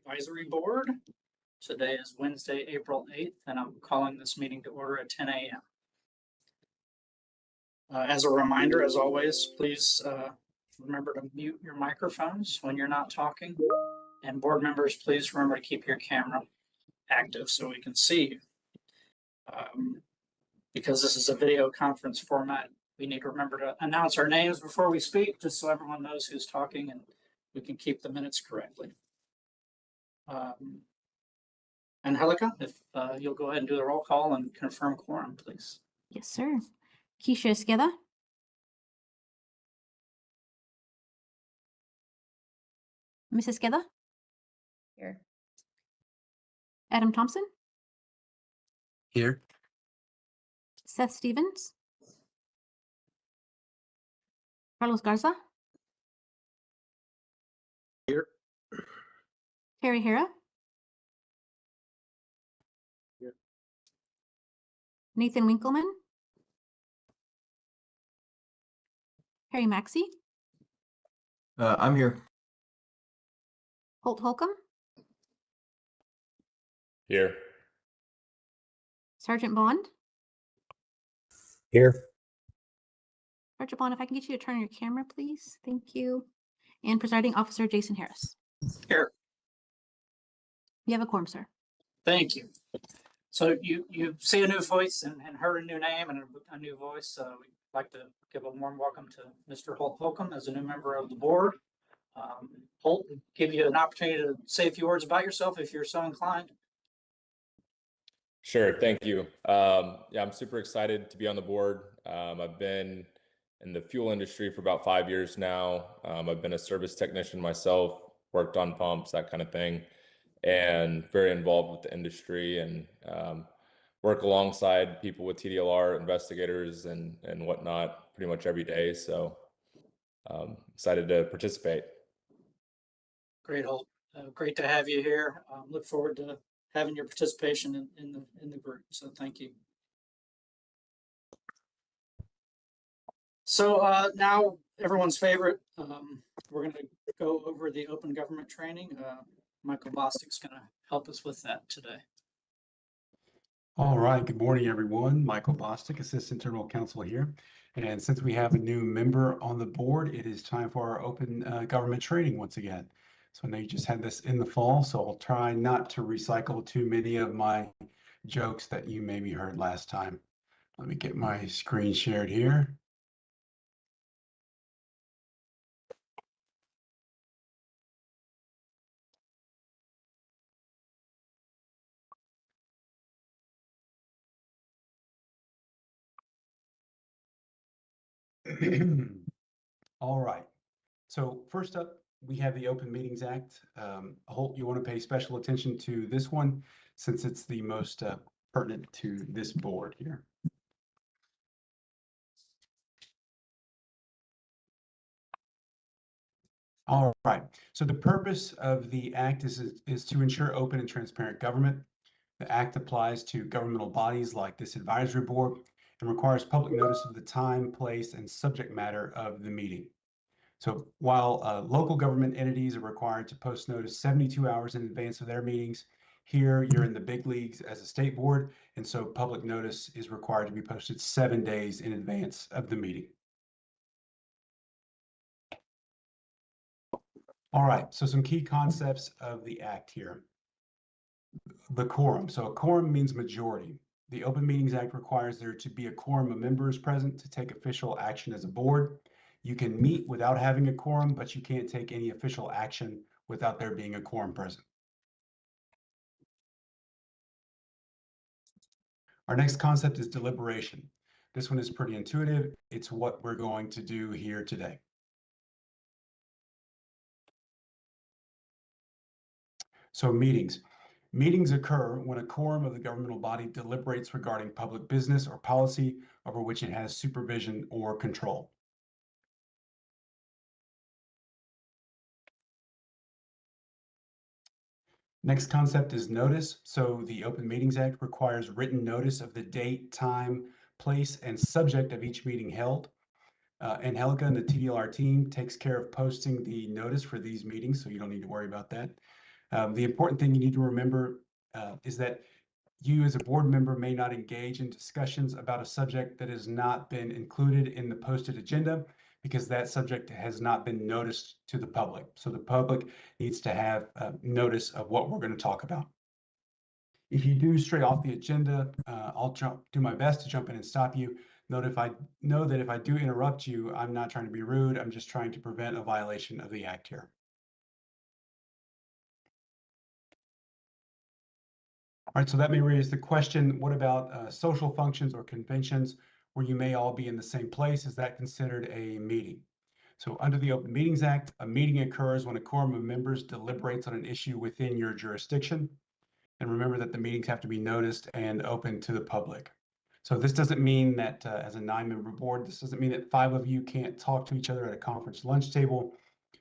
Advisory Board. Today is Wednesday, April 8th, and I'm calling this meeting to order at 10 a.m. As a reminder, as always, please remember to mute your microphones when you're not talking. And board members, please remember to keep your camera active so we can see you. Because this is a video conference format, we need to remember to announce our names before we speak, just so everyone knows who's talking and we can keep the minutes correctly. Angelica, if you'll go ahead and do the roll call and confirm quorum, please. Yes, sir. Keisha Esqueda. Ms. Esqueda. Here. Adam Thompson. Here. Seth Stevens. Carlos Garza. Here. Terry Hara. Here. Nathan Winkleman. Harry Maxey. I'm here. Holt Holcomb. Here. Sergeant Bond. Here. Sergeant Bond, if I can get you to turn on your camera, please. Thank you. And Presiding Officer Jason Harris. Here. You have a quorum, sir. Thank you. So you see a new voice and heard a new name and a new voice. We'd like to give a warm welcome to Mr. Holt Holcomb as a new member of the board. Holt, give you an opportunity to say a few words about yourself if you're so inclined. Sure, thank you. Yeah, I'm super excited to be on the board. I've been in the fuel industry for about 5 years now. I've been a service technician myself, worked on pumps, that kind of thing, and very involved with the industry and work alongside people with TDLR investigators and whatnot pretty much every day. So excited to participate. Great, Holt. Great to have you here. Look forward to having your participation in the group. So thank you. So now everyone's favorite, we're going to go over the open government training. Michael Bostic's going to help us with that today. All right, good morning, everyone. Michael Bostic, Assistant General Counsel here. And since we have a new member on the board, it is time for our open government training once again. So I know you just had this in the fall, so I'll try not to recycle too many of my jokes that you maybe heard last time. Let me get my screen shared here. All right. So first up, we have the Open Meetings Act. Holt, you want to pay special attention to this one since it's the most pertinent to this board here. All right. So the purpose of the act is to ensure open and transparent government. The act applies to governmental bodies like this advisory board and requires public notice of the time, place, and subject matter of the meeting. So while local government entities are required to post notice 72 hours in advance of their meetings, here you're in the big leagues as a state board, and so public notice is required to be posted 7 days in advance of the meeting. All right, so some key concepts of the act here. The quorum. So a quorum means majority. The Open Meetings Act requires there to be a quorum of members present to take official action as a board. You can meet without having a quorum, but you can't take any official action without there being a quorum present. Our next concept is deliberation. This one is pretty intuitive. It's what we're going to do here today. So meetings. Meetings occur when a quorum of the governmental body deliberates regarding public business or policy over which it has supervision or control. Next concept is notice. So the Open Meetings Act requires written notice of the date, time, place, and subject of each meeting held. Angelica and the TDLR team takes care of posting the notice for these meetings, so you don't need to worry about that. The important thing you need to remember is that you as a board member may not engage in discussions about a subject that has not been included in the posted agenda because that subject has not been noticed to the public. So the public needs to have notice of what we're going to talk about. If you do stray off the agenda, I'll do my best to jump in and stop you. Know that if I do interrupt you, I'm not trying to be rude. I'm just trying to prevent a violation of the act here. All right, so that may raise the question, what about social functions or conventions where you may all be in the same place? Is that considered a meeting? So under the Open Meetings Act, a meeting occurs when a quorum of members deliberates on an issue within your jurisdiction. And remember that the meetings have to be noticed and open to the public. So this doesn't mean that as a 9-member board, this doesn't mean that 5 of you can't talk to each other at a conference lunch table,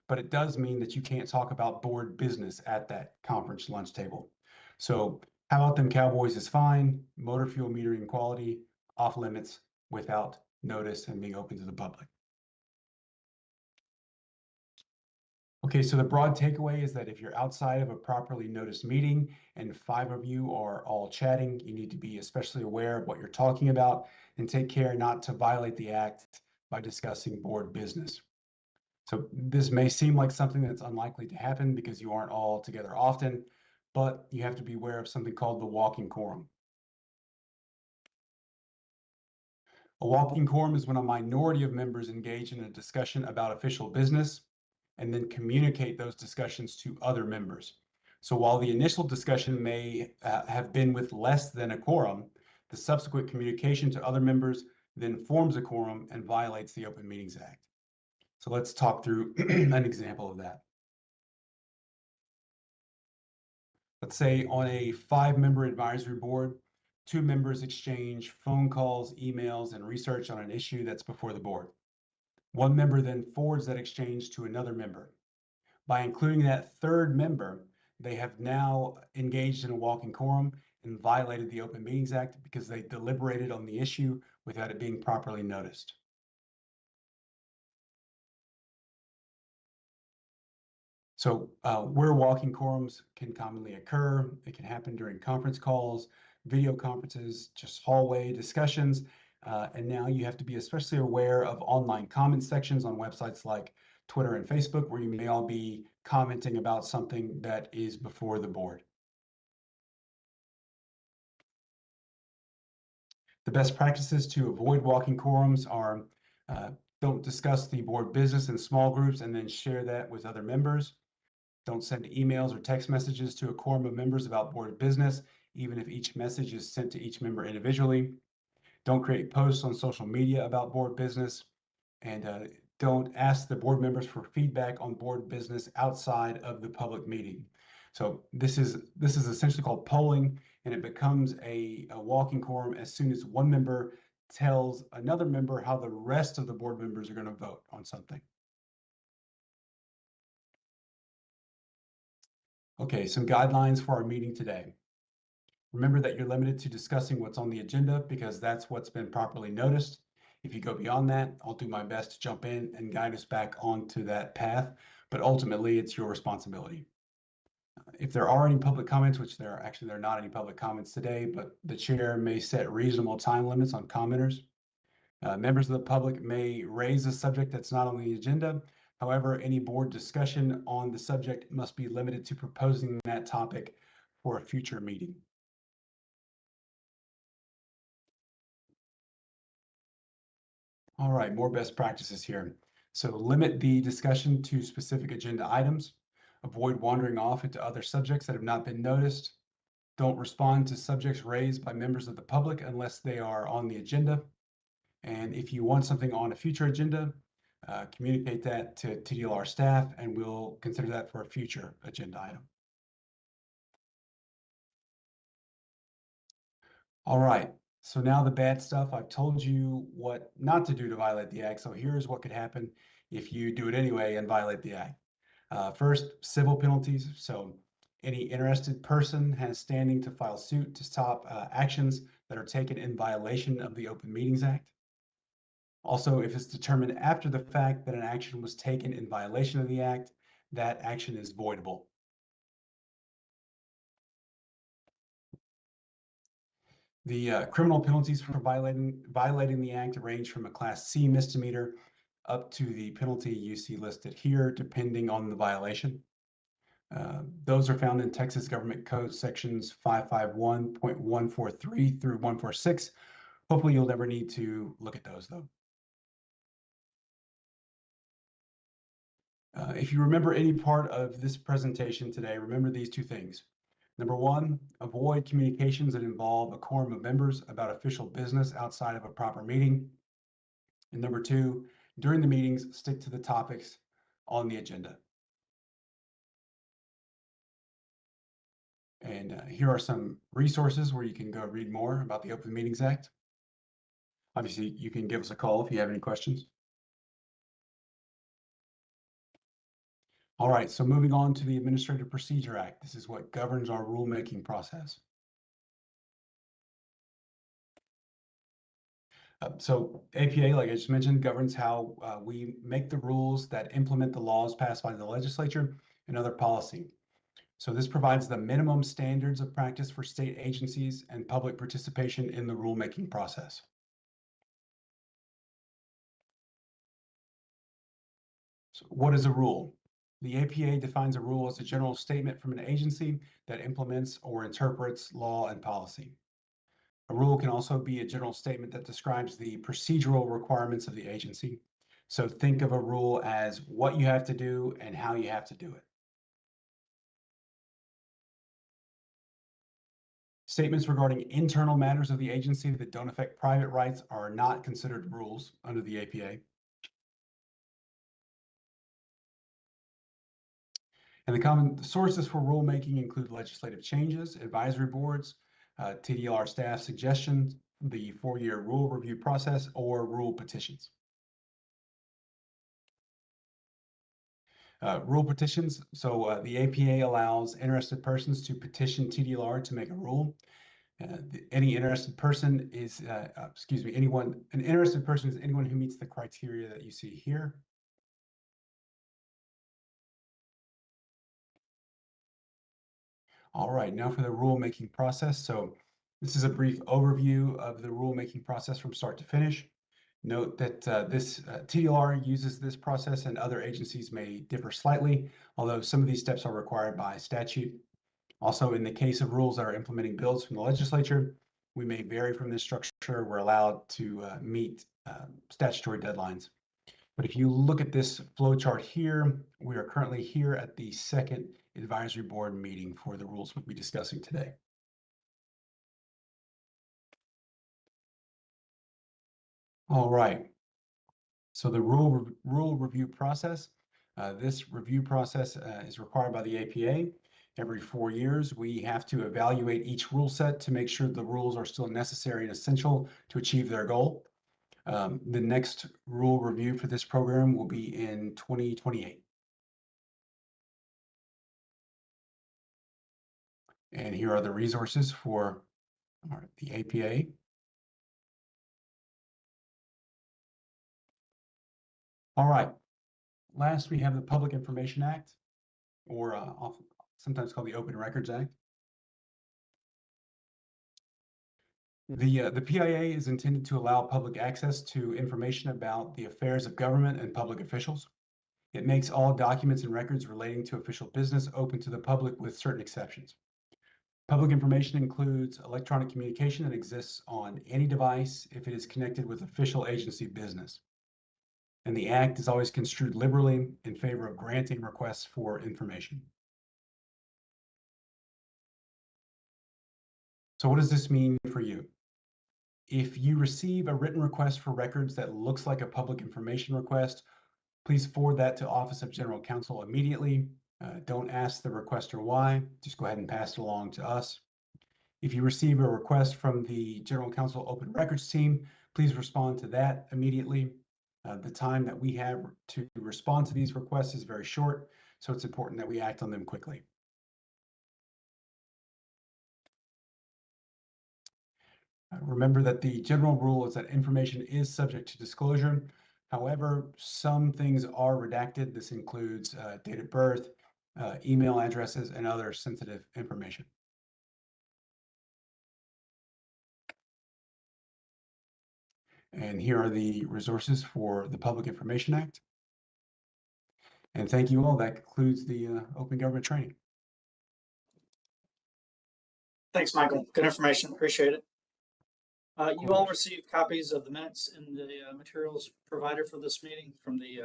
but it does mean that you can't talk about board business at that conference lunch table. So how about them Cowboys is fine, motor fuel metering quality, off limits without notice and being open to the public. Okay, so the broad takeaway is that if you're outside of a properly noticed meeting and 5 of you are all chatting, you need to be especially aware of what you're talking about and take care not to violate the act by discussing board business. So this may seem like something that's unlikely to happen because you aren't all together often, but you have to be aware of something called the walking quorum. A walking quorum is when a minority of members engage in a discussion about official business and then communicate those discussions to other members. So while the initial discussion may have been with less than a quorum, the subsequent communication to other members then forms a quorum and violates the Open Meetings Act. So let's talk through an example of that. Let's say on a 5-member advisory board, 2 members exchange phone calls, emails, and research on an issue that's before the board. One member then forwards that exchange to another member. By including that 3rd member, they have now engaged in a walking quorum and violated the Open Meetings Act because they deliberated on the issue without it being properly noticed. So where walking quorums can commonly occur, it can happen during conference calls, video conferences, just hallway discussions. And now you have to be especially aware of online comment sections on websites like Twitter and Facebook, where you may all be commenting about something that is before the board. The best practices to avoid walking quorums are don't discuss the board business in small groups and then share that with other members. Don't send emails or text messages to a quorum of members about board business, even if each message is sent to each member individually. Don't create posts on social media about board business, and don't ask the board members for feedback on board business outside of the public meeting. So this is essentially called polling, and it becomes a walking quorum as soon as one member tells another member how the rest of the board members are going to vote on something. Okay, some guidelines for our meeting today. Remember that you're limited to discussing what's on the agenda because that's what's been properly noticed. If you go beyond that, I'll do my best to jump in and guide us back onto that path, but ultimately it's your responsibility. If there are any public comments, which there are not any public comments today, but the chair may set reasonable time limits on commenters. Members of the public may raise a subject that's not on the agenda. However, any board discussion on the subject must be limited to proposing that topic for a future meeting. All right, more best practices here. So limit the discussion to specific agenda items. Avoid wandering off into other subjects that have not been noticed. Don't respond to subjects raised by members of the public unless they are on the agenda. And if you want something on a future agenda, communicate that to TDLR staff, and we'll consider that for a future agenda item. All right, so now the bad stuff. I've told you what not to do to violate the act. So here's what could happen if you do it anyway and violate the act. First, civil penalties. So any interested person has standing to file suit to stop actions that are taken in violation of the Open Meetings Act. Also, if it's determined after the fact that an action was taken in violation of the act, that action is voidable. The criminal penalties for violating the act range from a Class C misdemeanor up to the penalty you see listed here, depending on the violation. Those are found in Texas Government Code sections 551.143 through 146. Hopefully you'll never need to look at those though. If you remember any part of this presentation today, remember these two things. Number one, avoid communications that involve a quorum of members about official business outside of a proper meeting. And number two, during the meetings, stick to the topics on the agenda. And here are some resources where you can go read more about the Open Meetings Act. Obviously, you can give us a call if you have any questions. All right, so moving on to the Administrative Procedure Act. This is what governs our rulemaking process. So APA, like I just mentioned, governs how we make the rules that implement the laws passed by the legislature and other policy. So this provides the minimum standards of practice for state agencies and public participation in the rulemaking process. So what is a rule? The APA defines a rule as a general statement from an agency that implements or interprets law and policy. A rule can also be a general statement that describes the procedural requirements of the agency. So think of a rule as what you have to do and how you have to do it. Statements regarding internal matters of the agency that don't affect private rights are not considered rules under the APA. And the common sources for rulemaking include legislative changes, advisory boards, TDLR staff suggestions, the 4-year rule review process, or rule petitions. Rule petitions. So the APA allows interested persons to petition TDLR to make a rule. Any interested person is, an interested person is anyone who meets the criteria that you see here. All right, now for the rulemaking process. So this is a brief overview of the rulemaking process from start to finish. Note that TDLR uses this process and other agencies may differ slightly, although some of these steps are required by statute. Also, in the case of rules that are implementing bills from the legislature, we may vary from this structure. We're allowed to meet statutory deadlines. But if you look at this flow chart here, we are currently here at the second advisory board meeting for the rules we'll be discussing today. All right. So the rule review process. This review process is required by the APA. Every 4 years, we have to evaluate each rule set to make sure the rules are still necessary and essential to achieve their goal. The next rule review for this program will be in 2028. And here are the resources for the APA. All right. Last, we have the Public Information Act, or sometimes called the Open Records Act. The PIA is intended to allow public access to information about the affairs of government and public officials. It makes all documents and records relating to official business open to the public with certain exceptions. Public information includes electronic communication that exists on any device if it is connected with official agency business. And the Act is always construed liberally in favor of granting requests for information. So what does this mean for you? If you receive a written request for records that looks like a public information request, please forward that to Office of General Counsel immediately. Don't ask the requester why, just go ahead and pass it along to us. If you receive a request from the General Counsel Open Records team, please respond to that immediately. The time that we have to respond to these requests is very short, so it's important that we act on them quickly. Remember that the general rule is that information is subject to disclosure. However, some things are redacted. This includes date of birth, email addresses, and other sensitive information. And here are the resources for the Public Information Act. And thank you all. That concludes the open government training. Thanks, Michael. Good information. Appreciate it. You all course. received copies of the minutes and the materials provided for this meeting from the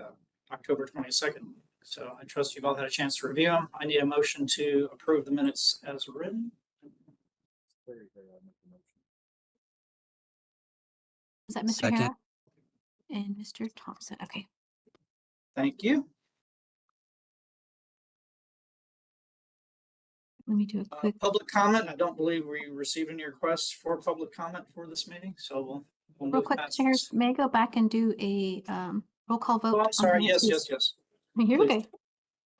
October 22nd. So I trust you've all had a chance to review them. I need a motion to approve the minutes as written. Is that Mr. Second. Hara? And Mr. Thompson, okay. Thank you. Let me do a quick, Public comment. I don't believe we received any requests for public comment for this meeting, so we'll real move quick, past Mr. Harris, this. may I go back and do a roll call vote? Oh, on I'm sorry. the Yes, minutes, yes, please? yes. Here, please.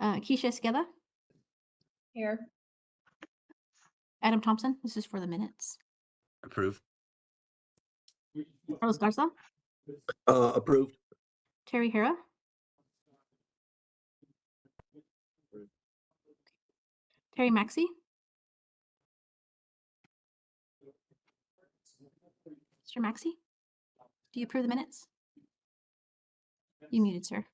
okay. Keisha Esqueda, Here. Adam Thompson, this is for the minutes. Approved. Carlos Garza, Approved. Terry Hara. Terry Maxey. Mr. Maxey, do you approve the minutes? You muted, sir.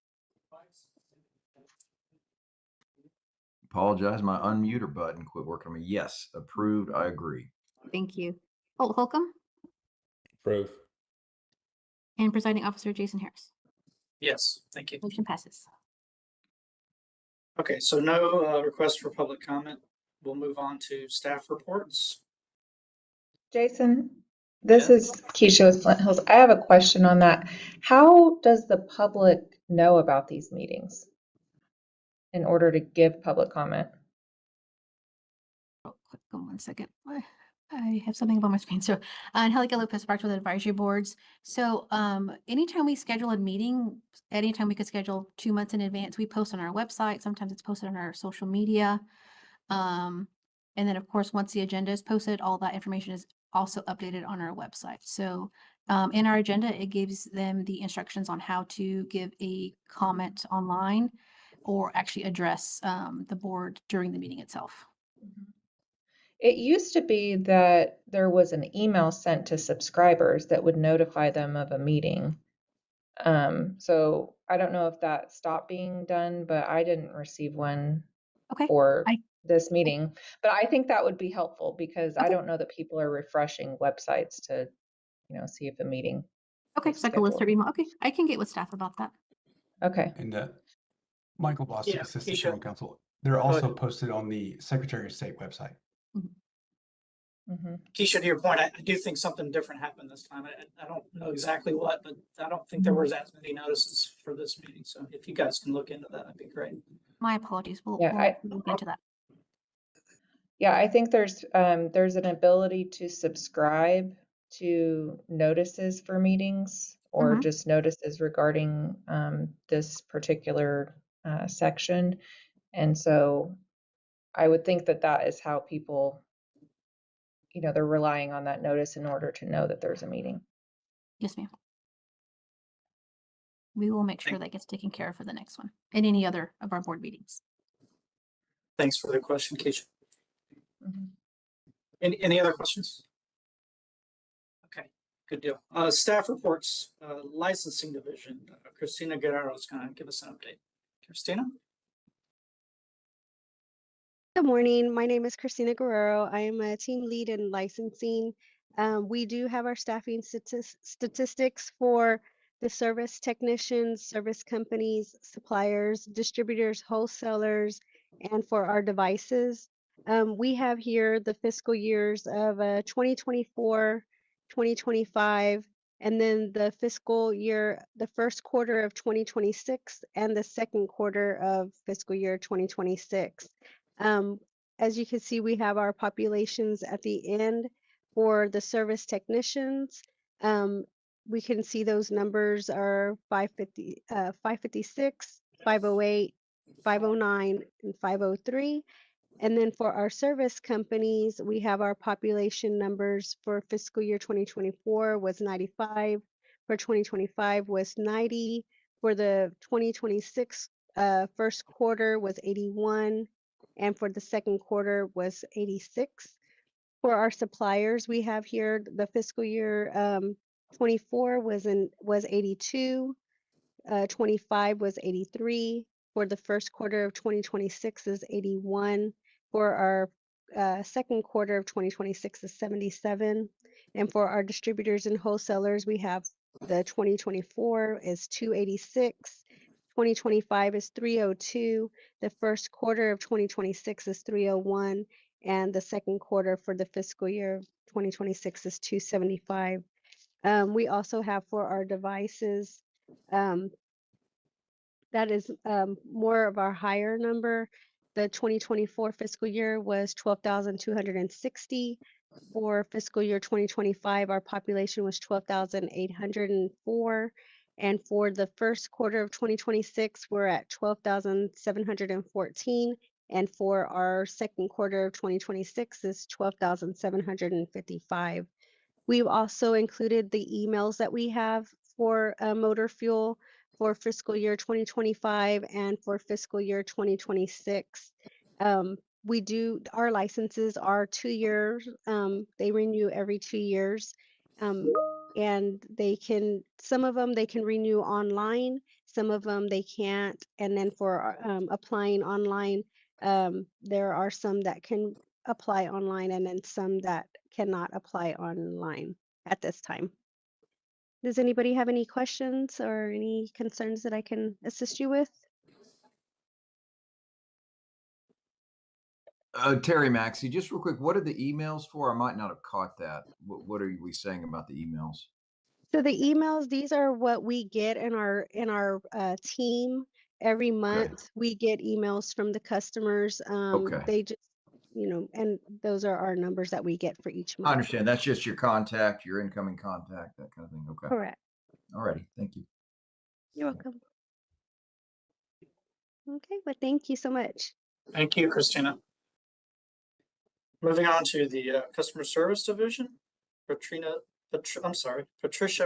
Apologize, my unmuter button quit working on me. Yes, approved. I agree. Thank you. Holt Holcomb Approve. and presiding officer Jason Harris. Yes, thank you. Motion passes. Okay, so no request for public comment. We'll move on to staff reports. Jason, this Yeah. is Keisha with Flint Hills. I have a question on that. How does the public know about these meetings in order to give public comment? Oh, quick, go 1 second. I have something up on my screen. So, Angelica Lopez Sparks with advisory boards. So, anytime we schedule a meeting, anytime we could schedule 2 months in advance, we post on our website. Sometimes it's posted on our social media. And then, of course, once the agenda is posted, all that information is also updated on our website. So, in our agenda, it gives them the instructions on how to give a comment online or actually address the board during the meeting itself. It used to be that there was an email sent to subscribers that would notify them of a meeting. So I don't know if that stopped being done, but I didn't receive one Okay. for I- this meeting. But I think that would be helpful because I Okay. don't know that people are refreshing websites to, see if a meeting. Okay, is so I can list their scheduled. email. Okay, I can get with staff about that. Okay. And Michael Bostic, Yeah, Assistant Keisha. General Counsel. They're ahead. also posted on the Secretary of State website. Mm-hmm. Keisha, to your point, I do think something different happened this time. I don't know exactly what, but I don't think there was as many notices for this meeting. So if you guys can look into that, that'd be great. My apologies. We'll Yeah, look into that. Yeah, I think there's an ability to subscribe to notices for meetings or Mhm. just notices regarding this particular section. And so I would think that that is how people, they're relying on that notice in order to know that there's a meeting. Yes, ma'am. We will make sure that gets taken care of for the next one and any other of our board meetings. Thanks for the question, Keisha. Mhm. Any other questions? Okay, good deal. Staff reports, licensing division. Christina Guerrero is going to give us an update. Christina? Good morning. My name is Christina Guerrero. I am a team lead in licensing. We do have our staffing statistics for the service technicians, service companies, suppliers, distributors, wholesalers, and for our devices. We have here the fiscal years of 2024, 2025, and then the fiscal year, the first quarter of 2026, and the second quarter of fiscal year 2026. As you can see, we have our populations at the end for the service technicians. We can see those numbers are 550, 556, 508, 509, and 503. And then for our service companies, we have our population numbers for fiscal year 2024 was 95, for 2025 was 90, for the 2026 first quarter was 81, and for the second quarter was 86. For our suppliers, we have here the fiscal year 24 was 82, 25 was 83. For the first quarter of 2026 is 81. For our second quarter of 2026 is 77. And for our distributors and wholesalers, we have the 2024 is 286. 2025 is 302. The first quarter of 2026 is 301. And the second quarter for the fiscal year of 2026 is 275. We also have for our devices, that is more of our higher number. The 2024 fiscal year was 12,260. For fiscal year 2025, our population was 12,804. And for the first quarter of 2026, we're at 12,714. And for our second quarter of 2026 is 12,755. We've also included the emails that we have for motor fuel for fiscal year 2025 and for fiscal year 2026. Our licenses are 2 years. They renew every 2 years. And some of them they can renew online, some of them they can't. And then for applying online, there are some that can apply online and then some that cannot apply online at this time. Does anybody have any questions or any concerns that I can assist you with? Terry Maxey, just real quick, what are the emails for? I might not have caught that. What are we saying about the emails? So the emails, these are what we get in our team every month. We get emails from the customers. Okay. They just, and those are our numbers that we get for each I month. understand. That's just your contact, your incoming contact, that kind of thing. Okay. Correct. All righty. Thank you. You're welcome. Okay, well, thank you so much. Thank you, Christina. Moving on to the customer service division, Patricia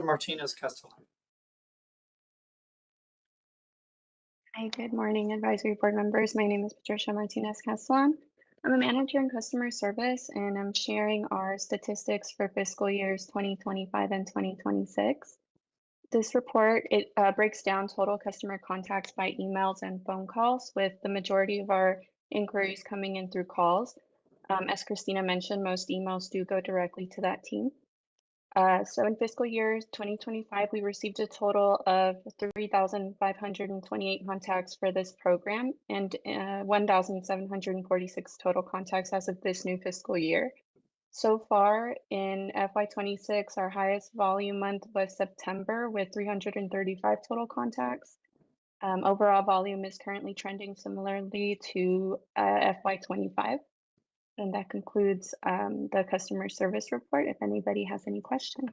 Martinez Castellan. Hi, good morning, advisory board members. My name is Patricia Martinez Castellan. I'm a manager in customer service, and I'm sharing our statistics for fiscal years 2025 and 2026. This report, it breaks down total customer contacts by emails and phone calls, with the majority of our inquiries coming in through calls. As Christina mentioned, most emails do go directly to that team. So in fiscal year 2025, we received a total of 3,528 contacts for this program and 1,746 total contacts as of this new fiscal year. So far in FY26, our highest volume month was September with 335 total contacts. Overall volume is currently trending similarly to FY25. And that concludes the customer service report, if anybody has any questions.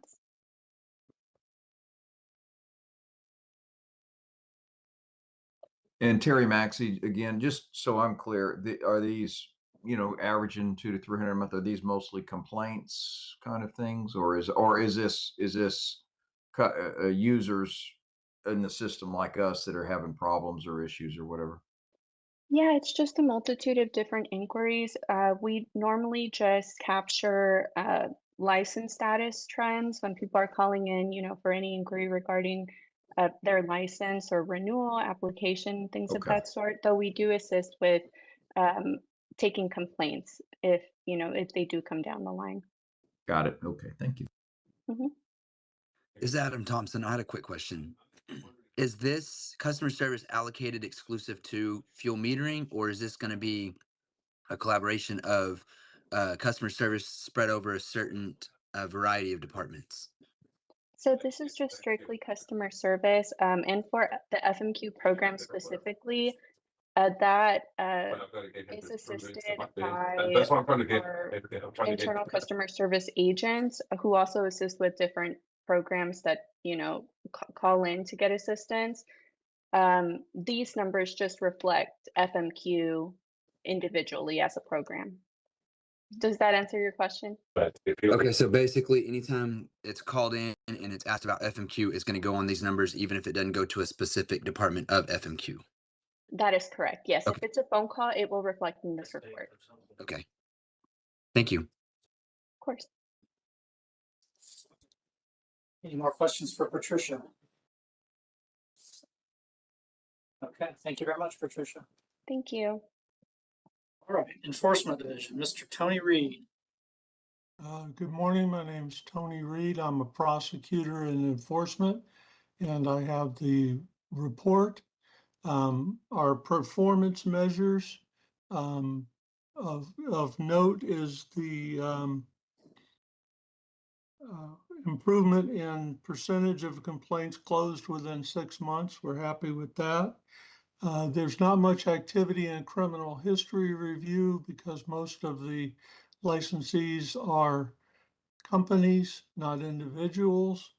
And Terry Maxey, again, just so I'm clear, are these, averaging 200 to 300 a month? Are these mostly complaints kind of things, or is this users in the system like us that are having problems or issues or whatever? Yeah, it's just a multitude of different inquiries. We normally just capture license status trends when people are calling in, for any inquiry regarding their license or renewal application, things of Okay. that sort. Though we do assist with taking complaints if they do come down the line. Got it. Okay. Thank you. Mhm. This is Adam Thompson. I had a quick question. Is this customer service allocated exclusive to fuel metering, or is this going to be a collaboration of customer service spread over a certain variety of departments? So this is just strictly customer service, and for the FMQ program specifically, that is assisted by our internal customer service agents who also assist with different programs that call in to get assistance. These numbers just reflect FMQ individually as a program. Does that answer your question? Okay, so basically anytime it's called in and it's asked about FMQ, it's going to go on these numbers even if it doesn't go to a specific department of FMQ. That is correct. Yes, Okay. if it's a phone call, it will reflect in this report. Okay. Thank you. Of course. Any more questions for Patricia? Okay, thank you very much, Patricia. Thank you. All right, Enforcement Division, Mr. Tony Reed. Good morning. My name is Tony Reed. I'm a prosecutor in enforcement, and I have the report. Our performance measures of note is the improvement in percentage of complaints closed within 6 months. We're happy with that. There's not much activity in criminal history review because most of the licensees are companies, not individuals.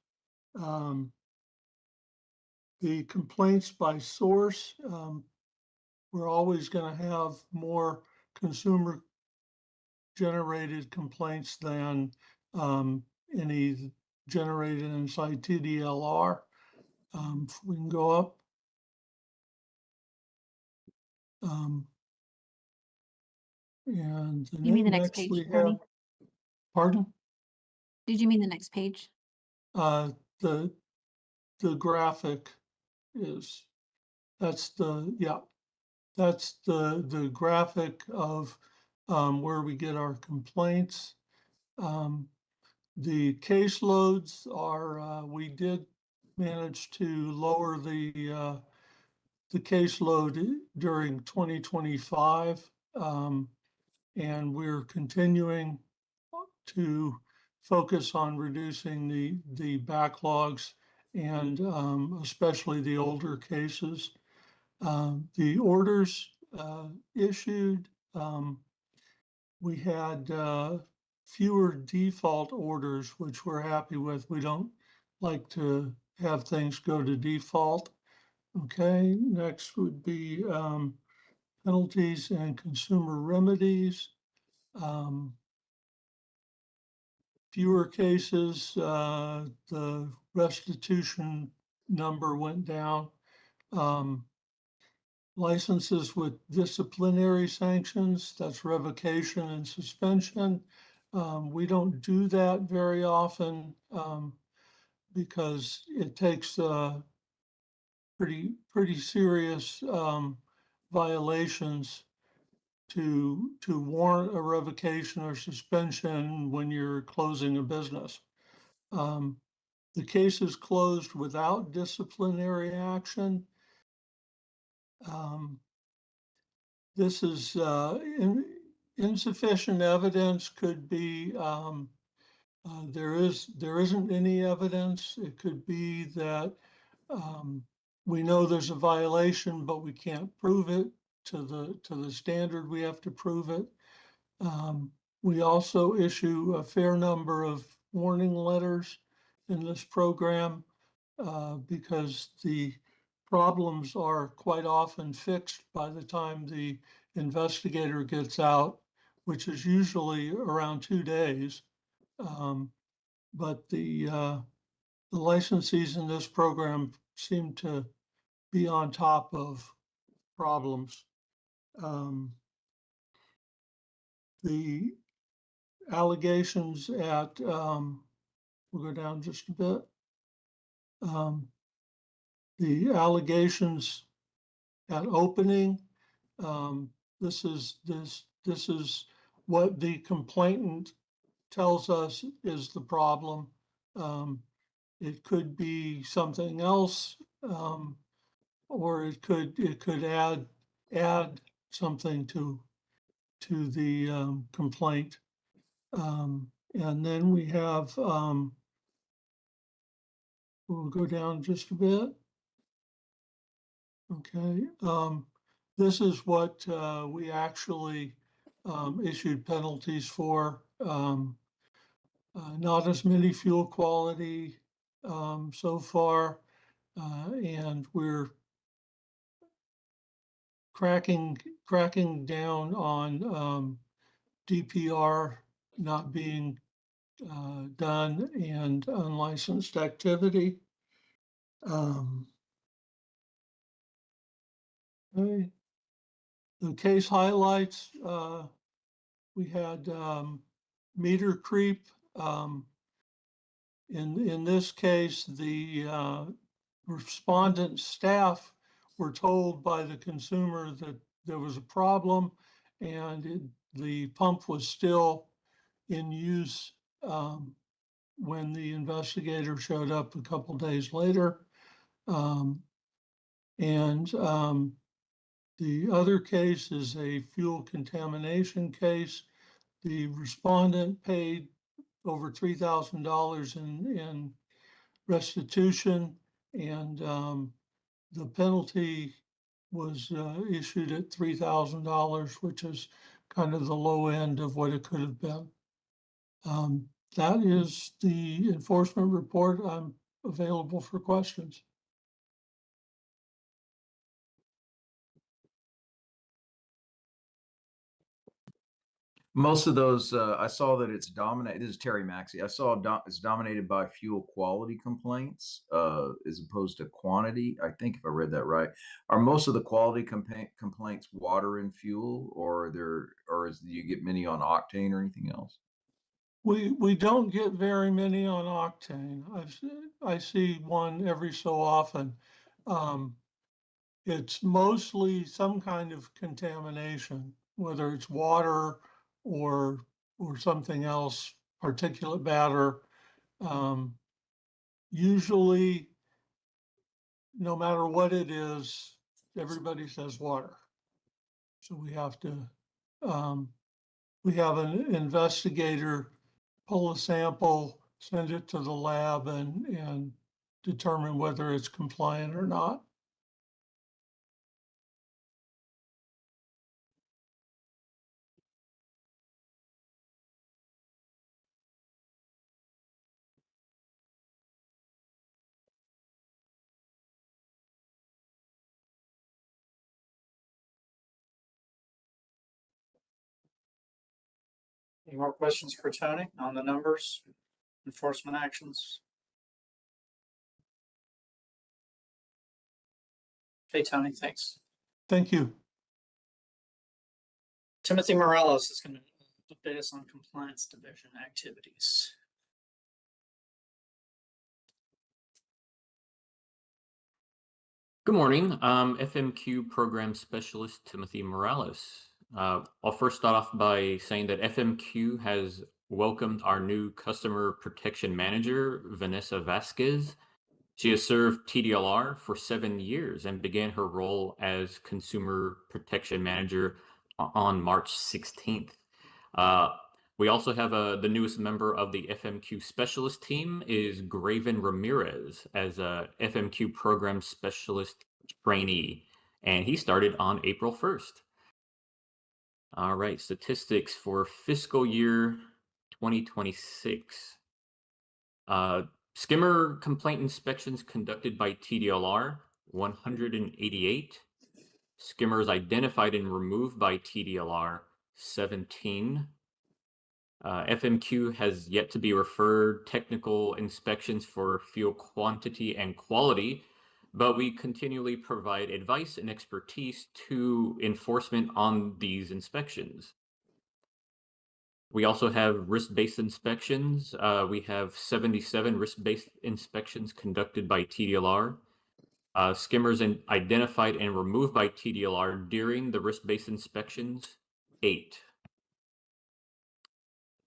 The complaints by source, we're always going to have more consumer generated complaints than any generated inside TDLR. If we can go up. And You mean the next next page, we have, Tony? pardon? Did you mean the next page? The graphic is, that's the, yeah, that's the graphic of where we get our complaints. The caseloads are, we did manage to lower the caseload during 2025. And we're continuing to focus on reducing the backlogs and especially the older cases. The orders issued, we had fewer default orders, which we're happy with. We don't like to have things go to default. Okay, next would be penalties and consumer remedies. Fewer cases, the restitution number went down. Licenses with disciplinary sanctions, that's revocation and suspension. We don't do that very often because it takes pretty serious violations to warrant a revocation or suspension when you're closing a business. The case is closed without disciplinary action. This is insufficient evidence. Could be there isn't any evidence. It could be that we know there's a violation, but we can't prove it to the standard we have to prove it. We also issue a fair number of warning letters in this program because the problems are quite often fixed by the time the investigator gets out, which is usually around 2 days. But the licensees in this program seem to be on top of problems. The allegations at, we'll go down just a bit. The allegations at opening, this is what the complainant tells us is the problem. It could be something else, or it could add something to the complaint. And then we have, we'll go down just a bit. Okay, this is what we actually issued penalties for. Not as many fuel quality so far, and we're cracking down on DPR not being done and unlicensed activity. Okay. The case highlights, we had meter creep. In this case, the respondent staff were told by the consumer that there was a problem and the pump was still in use when the investigator showed up a couple days later. The other case is a fuel contamination case. The respondent paid over $3,000 in restitution, and the penalty was issued at $3,000, which is kind of the low end of what it could have been. That is the enforcement report. I'm available for questions. Most of those, I saw that it's dominated. This is Terry Maxey. I saw it's dominated by fuel quality complaints as opposed to quantity. I think if I read that right, are most of the quality complaints water and fuel, or do you get many on octane or anything else? We don't get very many on octane. I see one every so often. It's mostly some kind of contamination, whether it's water or something else, particulate matter. Usually, no matter what it is, everybody says water. So we have an investigator pull a sample, send it to the lab and determine whether it's compliant or not. Any more questions for Tony on the numbers, enforcement actions? Okay, Tony, thanks. Thank you. Timothy Morales is going to update us on compliance division activities. Good morning. I'm FMQ Program Specialist Timothy Morales. I'll first start off by saying that FMQ has welcomed our new Customer Protection Manager, Vanessa Vasquez. She has served TDLR for 7 years and began her role as Consumer Protection Manager on March 16th. We also have the newest member of the FMQ Specialist team is Graven Ramirez as a FMQ Program Specialist trainee, and he started on April 1st. All right, statistics for fiscal year 2026. Skimmer complaint inspections conducted by TDLR, 188. Skimmers identified and removed by TDLR, 17. FMQ has yet to be referred technical inspections for fuel quantity and quality, but we continually provide advice and expertise to enforcement on these inspections. We also have risk-based inspections. We have 77 risk-based inspections conducted by TDLR. Skimmers identified and removed by TDLR during the risk-based inspections, 8.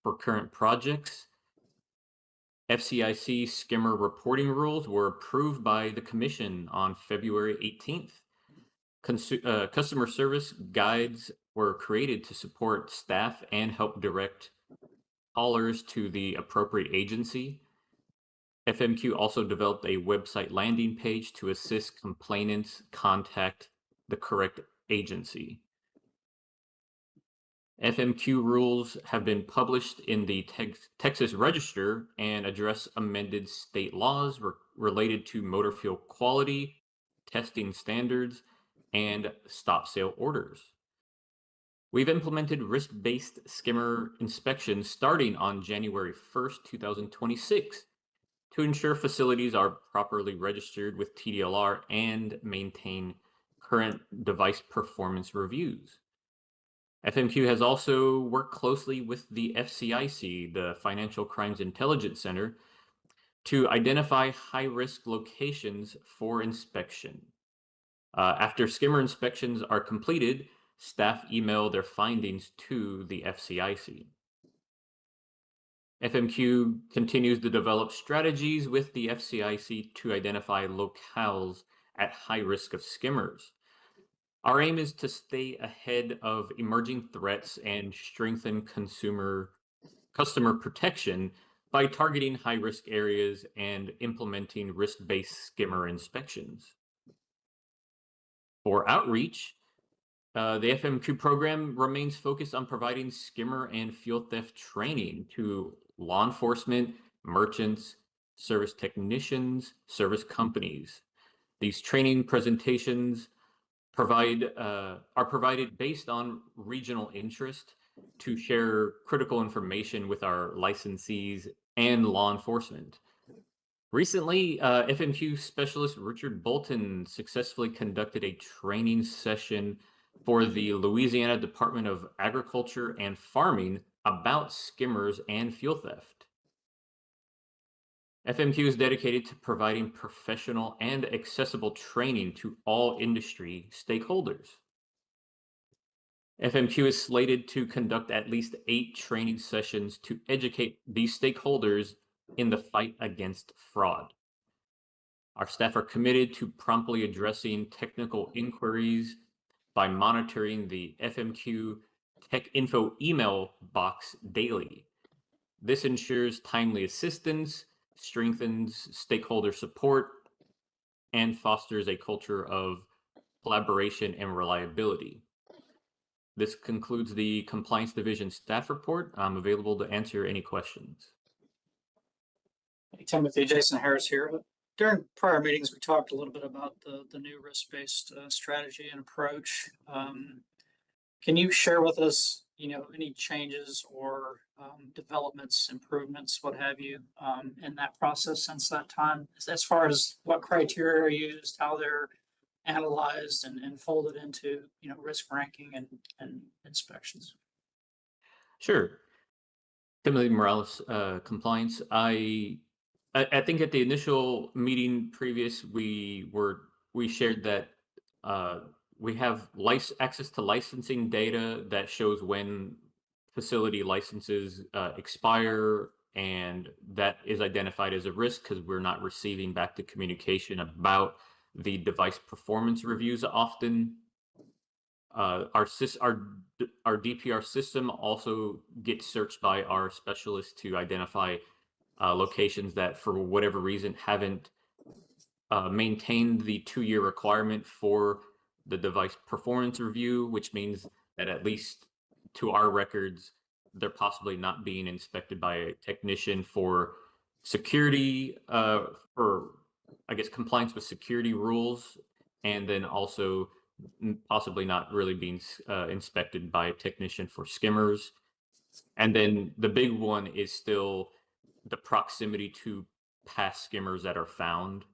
For current projects, FCIC skimmer reporting rules were approved by the Commission on February 18th. Customer service guides were created to support staff and help direct callers to the appropriate agency. FMQ also developed a website landing page to assist complainants contact the correct agency. FMQ rules have been published in the Texas Register and address amended state laws related to motor fuel quality, testing standards, and stop sale orders. We've implemented risk-based skimmer inspections starting on January 1st, 2026 to ensure facilities are properly registered with TDLR and maintain current device performance reviews. FMQ has also worked closely with the FCIC, the Financial Crimes Intelligence Center, to identify high-risk locations for inspection. After skimmer inspections are completed, staff email their findings to the FCIC. FMQ continues to develop strategies with the FCIC to identify locales at high risk of skimmers. Our aim is to stay ahead of emerging threats and strengthen customer protection by targeting high-risk areas and implementing risk-based skimmer inspections. For outreach, the FMQ program remains focused on providing skimmer and fuel theft training to law enforcement, merchants, service technicians, service companies. These training presentations are provided based on regional interest to share critical information with our licensees and law enforcement. Recently, FMQ specialist Richard Bolton successfully conducted a training session for the Louisiana Department of Agriculture and Farming about skimmers and fuel theft. FMQ is dedicated to providing professional and accessible training to all industry stakeholders. FMQ is slated to conduct at least 8 training sessions to educate these stakeholders in the fight against fraud. Our staff are committed to promptly addressing technical inquiries by monitoring the FMQ Tech Info email box daily. This ensures timely assistance, strengthens stakeholder support, and fosters a culture of collaboration and reliability. This concludes the Compliance Division staff report. I'm available to answer any questions. Hey, Timothy, Jason Harris here. During prior meetings, we talked a little bit about the new risk-based strategy and approach. Can you share with us, any changes or developments, improvements, what have you, in that process since that time, as far as what criteria are used, how they're analyzed and folded into, risk ranking and inspections? Sure. Timothy Morales, compliance. I think at the initial meeting previous, we shared that we have access to licensing data that shows when facility licenses expire, and that is identified as a risk because we're not receiving back the communication about the device performance reviews often. Our DPR system also gets searched by our specialists to identify locations that for whatever reason haven't maintained the 2-year requirement for the device performance review, which means that at least to our records, they're possibly not being inspected by a technician for security, for, I guess, compliance with security rules, and then also possibly not really being inspected by a technician for skimmers. And then the big one is still the proximity to past skimmers that are found.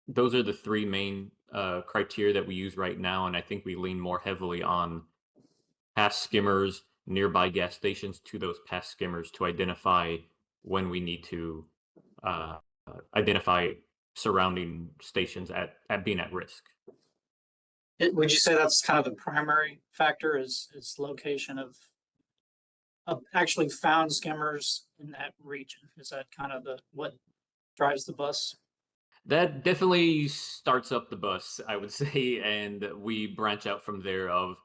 Those are the 3 main criteria that we use right now, and I think we lean more heavily on past skimmers, nearby gas stations to those past skimmers to identify when we need to identify surrounding stations at being at risk. Would you say that's kind of the primary factor is location of actually found skimmers in that region? Is that kind of what drives the bus? That definitely starts up the bus, I would say, and we branch out from there of,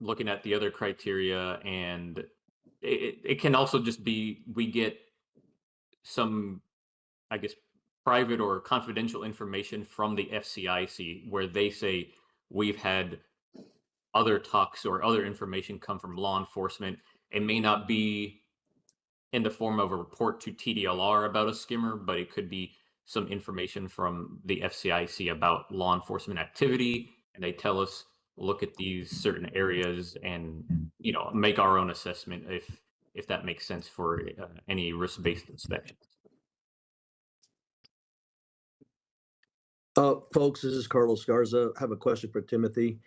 looking at the other criteria, and it can also just be we get some, I guess, private or confidential information from the FCIC where they say we've had other talks or other information come from law enforcement. It may not be in the form of a report to TDLR about a skimmer, but it could be some information from the FCIC about law enforcement activity, and they tell us, look at these certain areas and, make our own assessment if that makes sense for any risk-based inspections. Folks, this is Carlos Garza. I have a question for Timothy.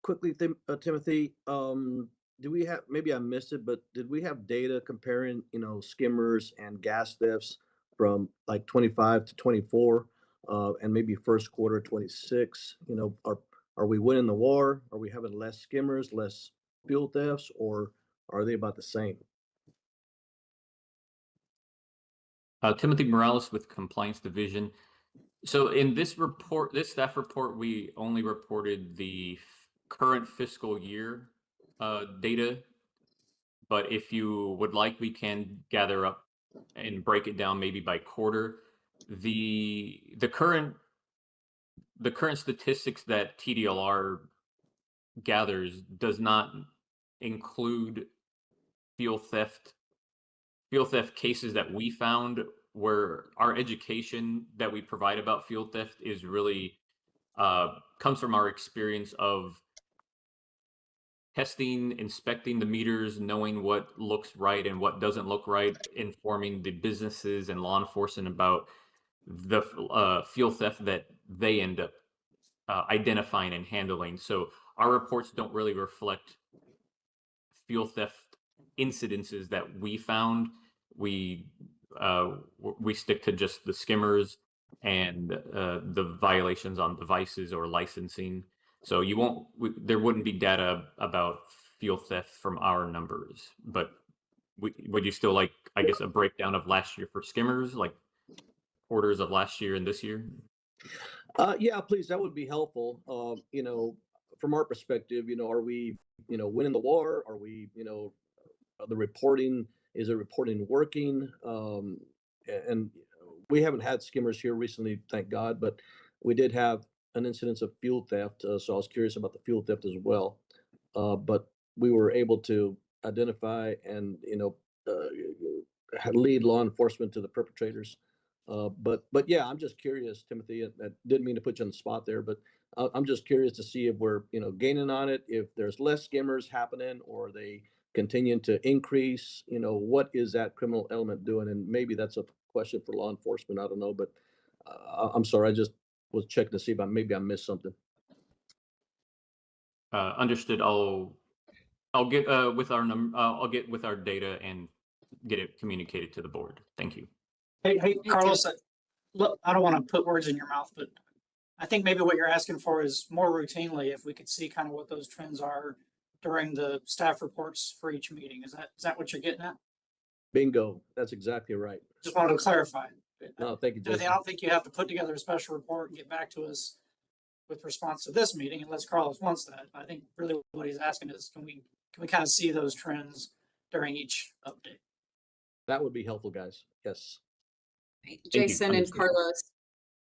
Quickly, Timothy, do we have, maybe I missed it, but did we have data comparing, skimmers and gas thefts from like 25 to 24, and maybe first quarter 26? Are we winning the war? Are we having less skimmers, less fuel thefts, or are they about the same? Timothy Morales with Compliance Division. So in this report, this staff report, we only reported the current fiscal year data. But if you would like, we can gather up and break it down maybe by quarter. The current statistics that TDLR gathers does not include fuel theft cases that we found, where our education that we provide about fuel theft is really comes from our experience of testing, inspecting the meters, knowing what looks right and what doesn't look right, informing the businesses and law enforcement about the fuel theft that they end up identifying and handling. So our reports don't really reflect fuel theft incidences that we found. We stick to just the skimmers and the violations on devices or licensing. So there wouldn't be data about fuel theft from our numbers. But would you still like, I guess, a breakdown of last year for skimmers, like quarters of last year and this year? Yeah, please, that would be helpful. From our perspective, are we, winning the war? Are we, the reporting, is the reporting working? And we haven't had skimmers here recently, thank God, but we did have an incidence of fuel theft. So I was curious about the fuel theft as well. But we were able to identify and, lead law enforcement to the perpetrators. But yeah, I'm just curious, Timothy. I didn't mean to put you on the spot there, but I'm just curious to see if we're gaining on it, if there's less skimmers happening, or they continuing to increase. What is that criminal element doing? And maybe that's a question for law enforcement. I don't know, but I'm sorry. I just was checking to see if maybe I missed something. Understood. I'll get with our I'll get with our data and get it communicated to the board. Thank you. Hey, Carlos, look, I don't want to put words in your mouth, but I think maybe what you're asking for is more routinely, if we could see kind of what those trends are during the staff reports for each meeting. Is that what you're getting at? Bingo. That's exactly right. Just wanted to clarify. No, thank you, I Jason. don't think you have to put together a special report and get back to us with response to this meeting unless Carlos wants that. I think really what he's asking is, can we kind of see those trends during each update? That would be helpful, guys. Yes. Jason and Carlos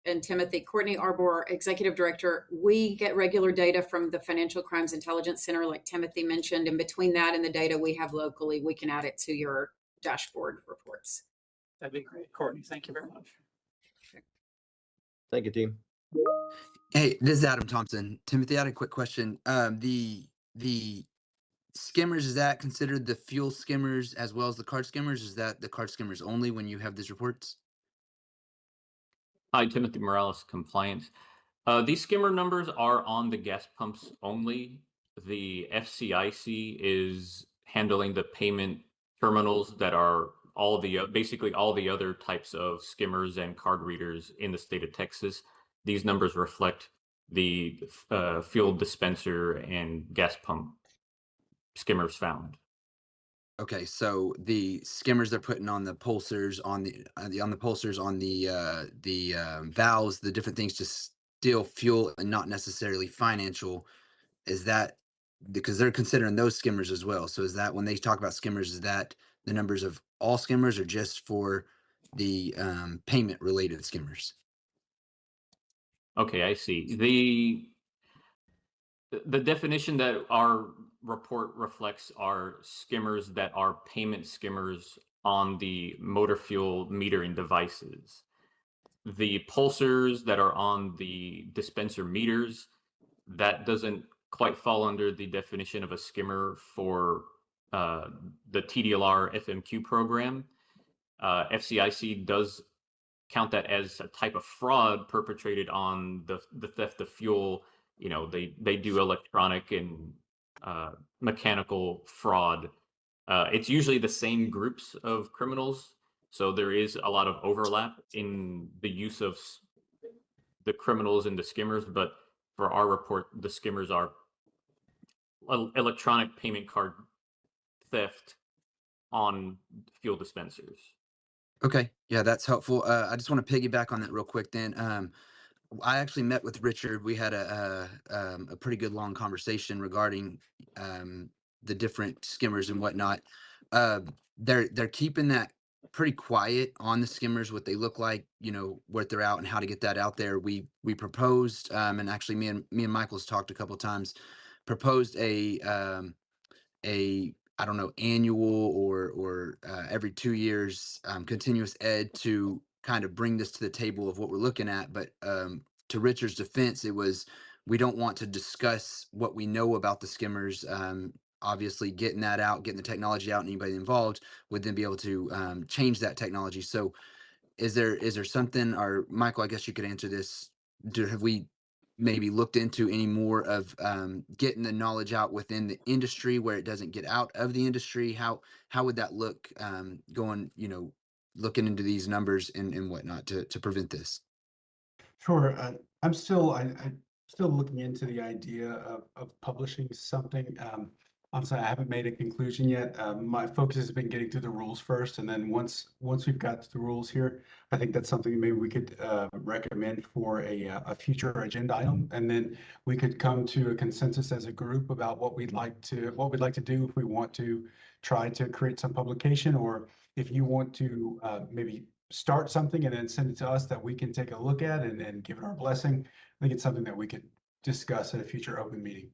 and Timothy, Courtney Arbor, Executive Director. We get regular data from the Financial Crimes Intelligence Center, like Timothy mentioned, and between that and the data we have locally, we can add it to your dashboard reports. That'd be great. Courtney, thank you very much. Thank you, team. Hey, this is Adam Thompson. Timothy, I had a quick question. The skimmers, is that considered the fuel skimmers as well as the card skimmers? Is that the card skimmers only when you have these reports? Hi, Timothy Morales, Compliance. These skimmer numbers are on the gas pumps only. The FCIC is handling the payment terminals that are basically all the other types of skimmers and card readers in the state of Texas. These numbers reflect the fuel dispenser and gas pump skimmers found. Okay, so the skimmers they're putting on the pulsers, on the valves, the different things to steal fuel and not necessarily financial. Is that because they're considering those skimmers as well? So is that when they talk about skimmers, is that the numbers of all skimmers or just for the payment related skimmers? Okay, I see. The definition that our report reflects are skimmers that are payment skimmers on the motor fuel metering devices. The pulsers that are on the dispenser meters, that doesn't quite fall under the definition of a skimmer for the TDLR FMQ program. FCIC does count that as a type of fraud perpetrated on the theft of fuel. They do electronic and mechanical fraud. It's usually the same groups of criminals, so there is a lot of overlap in the use of the criminals and the skimmers. But for our report, the skimmers are electronic payment card theft on fuel dispensers. Okay, yeah, that's helpful. I just want to piggyback on that real quick. Then, I actually met with Richard. We had a pretty good long conversation regarding the different skimmers and whatnot. They're keeping that pretty quiet on the skimmers, what they look like, what they're out and how to get that out there. We proposed, and actually me and Michael's talked a couple of times, proposed a I don't know, annual or every 2 years continuous ed to kind of bring this to the table of what we're looking at. But to Richard's defense, it was we don't want to discuss what we know about the skimmers. Obviously, getting that out, getting the technology out, and anybody involved would then be able to change that technology. So, is there something, or Michael? I guess you could answer this. Have we maybe looked into any more of getting the knowledge out within the industry where it doesn't get out of the industry? How would that look going, looking into these numbers and whatnot to prevent this? Sure. I'm still looking into the idea of publishing something. Honestly, I haven't made a conclusion yet. My focus has been getting through the rules first, and then once we've got to the rules here, I think that's something maybe we could recommend for a future agenda item, and then we could come to a consensus as a group about what we'd like to do if we want to try to create some publication, or if you want to maybe start something and then send it to us that we can take a look at and give it our blessing. I think it's something that we could discuss at a future open meeting.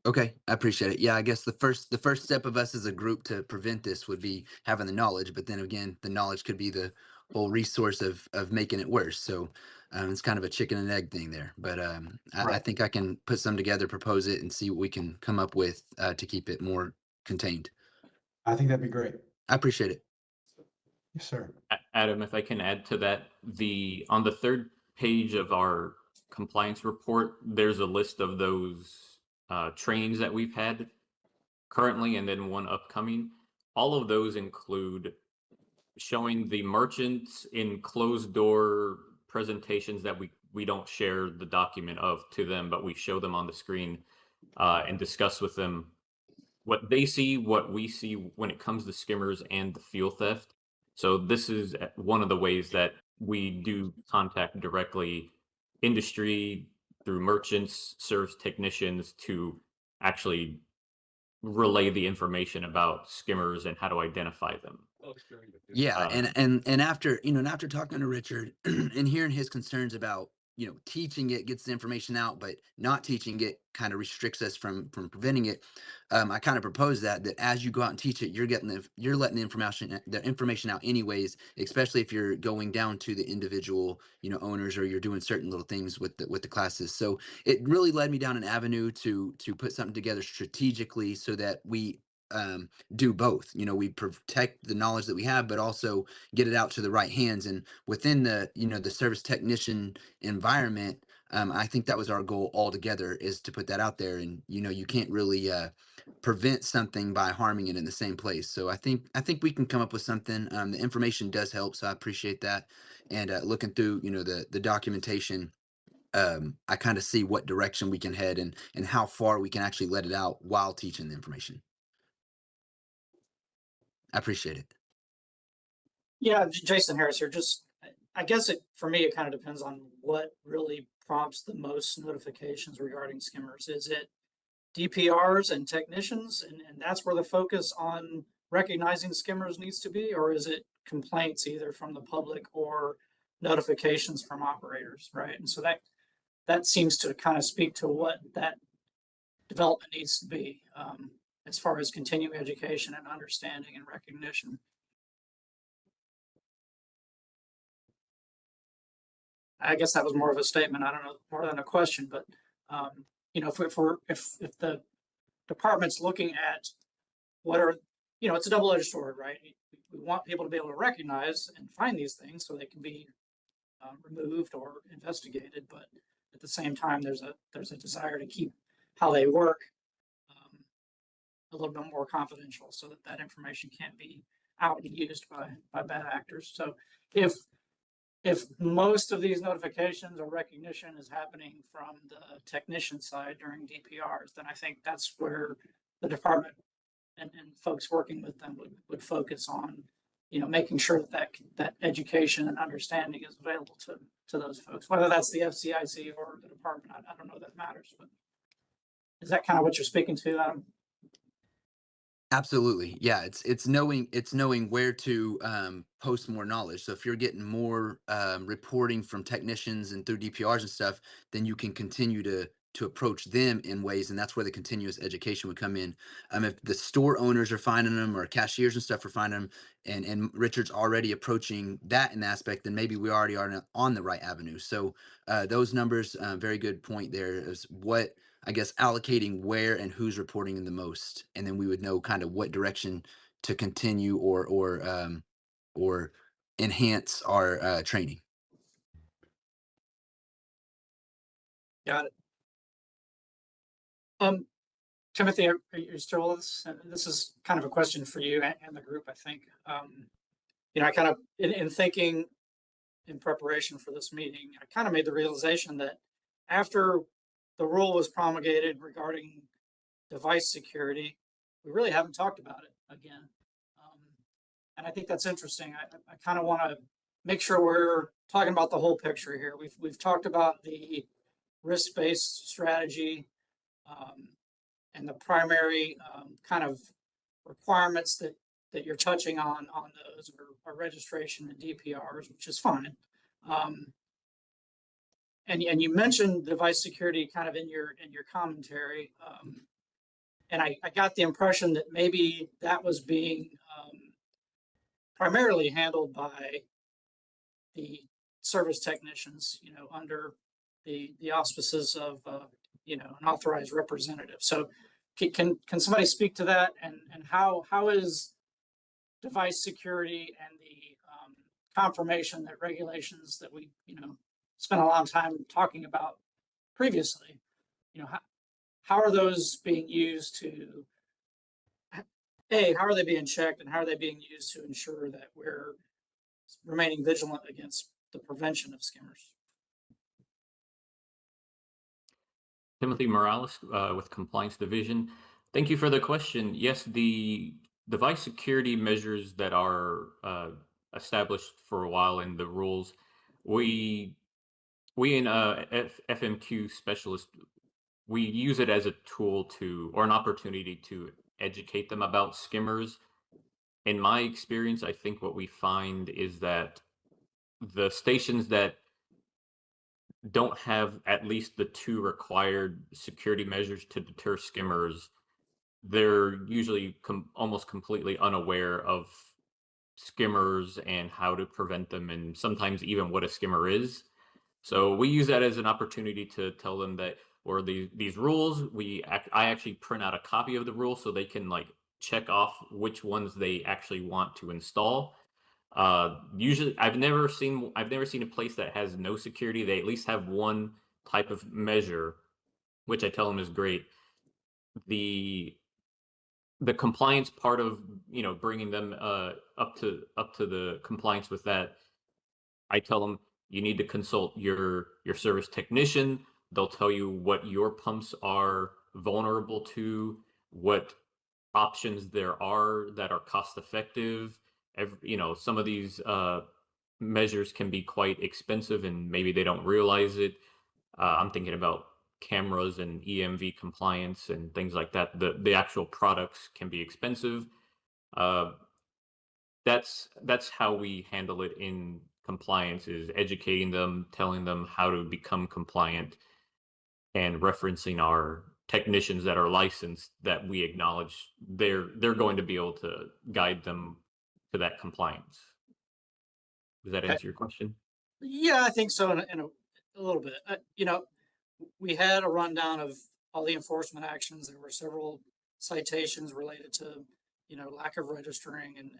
Okay, I appreciate it. Yeah, I guess the first step of us as a group to prevent this would be having the knowledge, but then again, the knowledge could be the whole resource of making it worse. So it's kind of a chicken and egg thing there. But I Right. think I can put some together, propose it, and see what we can come up with to keep it more contained. I think that'd be great. I appreciate it. Yes, sir. Adam, if I can add to that, on the third page of our compliance report, there's a list of those trainings that we've had currently and then one upcoming. All of those include showing the merchants in closed door presentations that we don't share the document of to them, but we show them on the screen and discuss with them what they see, what we see when it comes to skimmers and the fuel theft. So this is one of the ways that we do contact directly industry through merchants, service technicians to actually relay the information about skimmers and how to identify them. Yeah, and after after talking to Richard and hearing his concerns about teaching it gets the information out, but not teaching it kind of restricts us from preventing it. I kind of propose that as you go out and teach it, you're letting the information out anyways, especially if you're going down to the individual owners, or you're doing certain little things with the classes. So it really led me down an avenue to put something together strategically so that we do both. We protect the knowledge that we have, but also get it out to the right hands. And within the the service technician environment, I think that was our goal altogether, is to put that out there. And you can't really prevent something by harming it in the same place. So I think we can come up with something. The information does help, so I appreciate that. And looking through the documentation, I kind of see what direction we can head and how far we can actually let it out while teaching the information. I appreciate it. Yeah, Jason Harris here. Just, I guess for me, it kind of depends on what really prompts the most notifications regarding skimmers. Is it DPRs and technicians, and that's where the focus on recognizing skimmers needs to be, or is it complaints either from the public or notifications from operators, right? And so that seems to kind of speak to what that development needs to be, as far as continuing education and understanding and recognition. I guess that was more of a statement. I don't know, more than a question, but if the department's looking at what are, it's a double-edged sword, right? We want people to be able to recognize and find these things so they can be removed or investigated, but at the same time, there's a desire to keep how they work a little bit more confidential, so that that information can't be out and used by bad actors. So if most of these notifications or recognition is happening from the technician side during DPRs, then I think that's where the department and folks working with them would focus on, you know, making sure that that education and understanding is available to those folks, whether that's the FCIC or the department. I don't know that matters, but is that kind of what you're speaking to, Adam? Absolutely. Yeah, it's knowing where to post more knowledge. So if you're getting more reporting from technicians and through DPRs and stuff, then you can continue to approach them in ways, and that's where the continuous education would come in. If the store owners are finding them or cashiers and stuff are finding them, and Richard's already approaching that in aspect, then maybe we already are on the right avenue. So those numbers, very good point there, is what, I guess, allocating where and who's reporting in the most, and then we would know kind of what direction to continue or enhance our training. Got it. Timothy, are you still with us? This is kind of a question for you and the group, I think. You know, I kind of, in thinking in preparation for this meeting, I kind of made the realization that after the rule was promulgated regarding device security, we really haven't talked about it again. And I think that's interesting. I kind of want to make sure we're talking about the whole picture here. We've talked about the risk-based strategy, and the primary kind of requirements that you're touching on those are registration and DPRs, which is fine. And you mentioned device security kind of in your commentary, and I got the impression that maybe that was being primarily handled by the service technicians, you know, under the auspices of you know, an authorized representative. So can somebody speak to that, and how is device security and the confirmation that regulations that we, you know, spent a lot of time talking about previously, you know, how are those being used to, how are they being checked, and how are they being used to ensure that we're remaining vigilant against the prevention of skimmers? Timothy Morales with Compliance Division. Thank you for the question. Yes, the device security measures that are established for a while in the rules, we in FMQ specialist, we use it as a tool to, or an opportunity to educate them about skimmers. In my experience, I think what we find is that the stations that don't have at least the 2 required security measures to deter skimmers, they're usually almost completely unaware of skimmers and how to prevent them, and sometimes even what a skimmer is. So we use that as an opportunity to tell them that, or these rules, I actually print out a copy of the rule so they can like check off which ones they actually want to install. Usually I've never seen a place that has no security. They at least have one type of measure, which I tell them is great. The compliance part of, you know, bringing them up to the compliance with that, I tell them you need to consult your service technician. They'll tell you what your pumps are vulnerable to, what options there are that are cost effective. You know, some of these measures can be quite expensive and maybe they don't realize it. I'm thinking about cameras and EMV compliance and things like that. The actual products can be expensive. That's how we handle it in compliance, is educating them, telling them how to become compliant, and referencing our technicians that are licensed, that we acknowledge they're going to be able to guide them to that compliance. Does that answer your question? Yeah, I think so, in a little bit. You know, we had a rundown of all the enforcement actions. There were several citations related to, you know, lack of registering and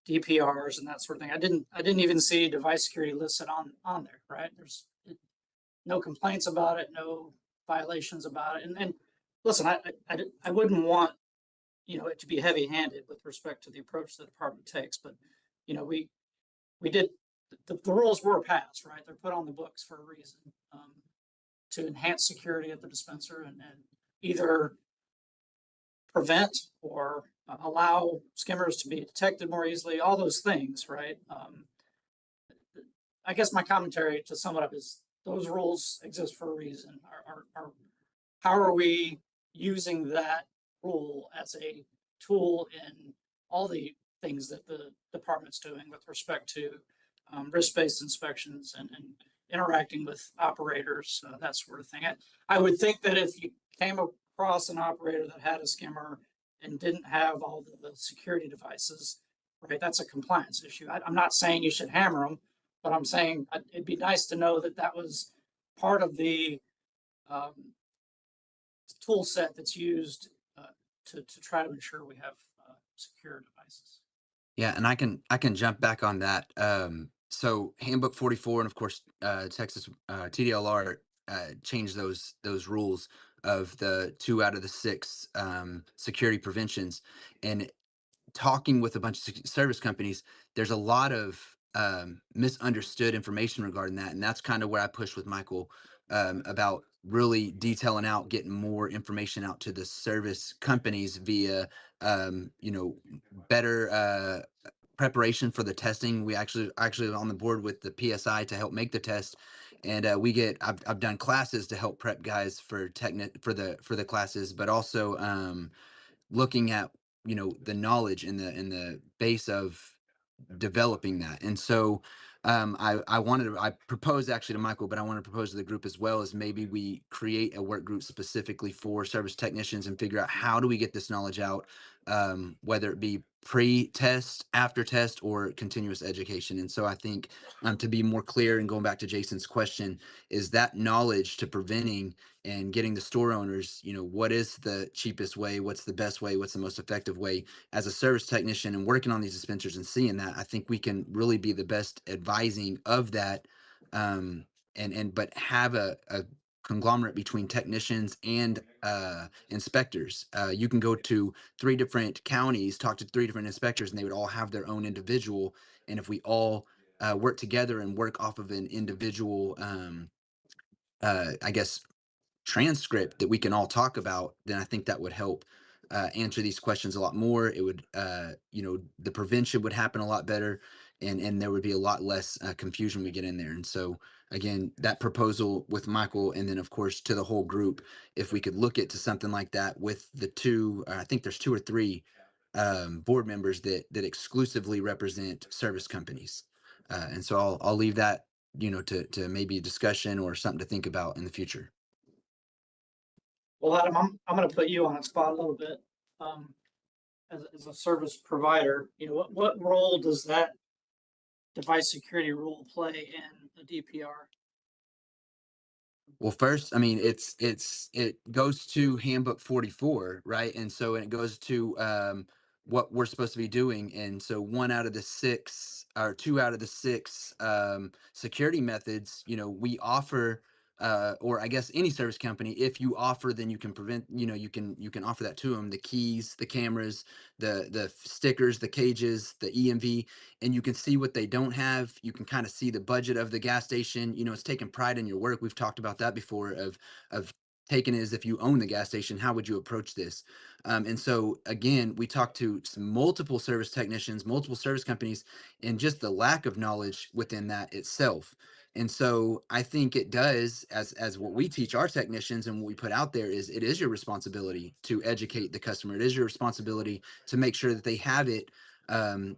DPRs and that sort of thing. I didn't even see device security listed on there, right? There's no complaints about it, no violations about it. And listen, I wouldn't want, it to be heavy-handed with respect to the approach the department takes, but, we did, the rules were passed, right? They're put on the books for a reason, to enhance security at the dispenser and either prevent or allow skimmers to be detected more easily, all those things, right? I guess my commentary to sum it up is those rules exist for a reason. How are we using that rule as a tool in all the things that the department's doing with respect to risk-based inspections and interacting with operators, that sort of thing. I would think that if you came across an operator that had a skimmer and didn't have all the security devices, right, that's a compliance issue. I'm not saying you should hammer them, but I'm saying it'd be nice to know that that was part of the tool set that's used to try to ensure we have secure devices. Yeah, and I can jump back on that. So Handbook 44 and of course Texas TDLR changed those rules of the 2 out of the 6 security preventions. And talking with a bunch of service companies, there's a lot of misunderstood information regarding that, and that's kind of where I push with Michael about really detailing out, getting more information out to the service companies via better preparation for the testing. We actually on the board with the PSI to help make the test, and I've done classes to help prep guys for for the classes, but also looking at the knowledge in the base of developing that. And so I proposed actually to Michael, but I want to propose to the group as well, as maybe we create a work group specifically for service technicians and figure out how do we get this knowledge out, whether it be pre-test, after test, or continuous education. And so I think to be more clear and going back to Jason's question, is that knowledge to preventing and getting the store owners, what is the cheapest way, what's the best way, what's the most effective way. As a service technician and working on these dispensers and seeing that, I think we can really be the best advising of that, but have a conglomerate between technicians and inspectors. You can go to 3 different counties, talk to 3 different inspectors, and they would all have their own individual. And if we all work together and work off of an individual, I guess, transcript that we can all talk about, then I think that would help answer these questions a lot more. It would, the prevention would happen a lot better, and there would be a lot less confusion we get in there. And so, again, that proposal with Michael, and then of course to the whole group, if we could look into something like that with the 2, I think there's 2 or 3 board members that exclusively represent service companies. And so I'll leave that, to maybe a discussion or something to think about in the future. Well, Adam, I'm going to put you on the spot a little bit. As a service provider, what role does that device security rule play in the DPR? Well, first, I mean, it goes to Handbook 44, right? And so it goes to what we're supposed to be doing. And so 1 out of the 6 or 2 out of the 6 security methods, we offer, or I guess any service company, if you offer, then you can prevent, you can offer that to them: the keys, the cameras, the stickers, the cages, the EMV, and you can see what they don't have. You can kind of see the budget of the gas station. It's taking pride in your work. We've talked about that before, of taking it as if you own the gas station. How would you approach this? And so again, we talked to multiple service technicians, multiple service companies, and just the lack of knowledge within that itself. And so I think it does, as what we teach our technicians and what we put out there, is it is your responsibility to educate the customer. It is your responsibility to make sure that they have it, and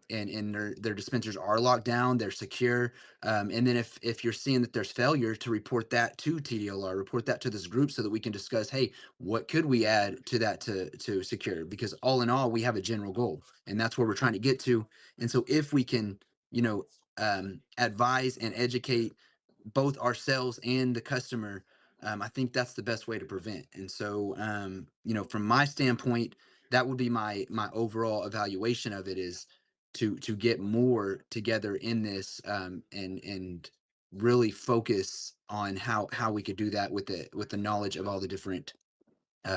their dispensers are locked down, they're secure. And then if you're seeing that there's failure, to report that to TDLR, report that to this group, so that we can discuss, hey, what could we add to that to secure? Because all in all, we have a general goal, and that's where we're trying to get to. And so if we can, advise and educate both ourselves and the customer, I think that's the best way to prevent. And so, from my standpoint, that would be my overall evaluation of it, is to get more together in this, and really focus on how we could do that with the knowledge of all the different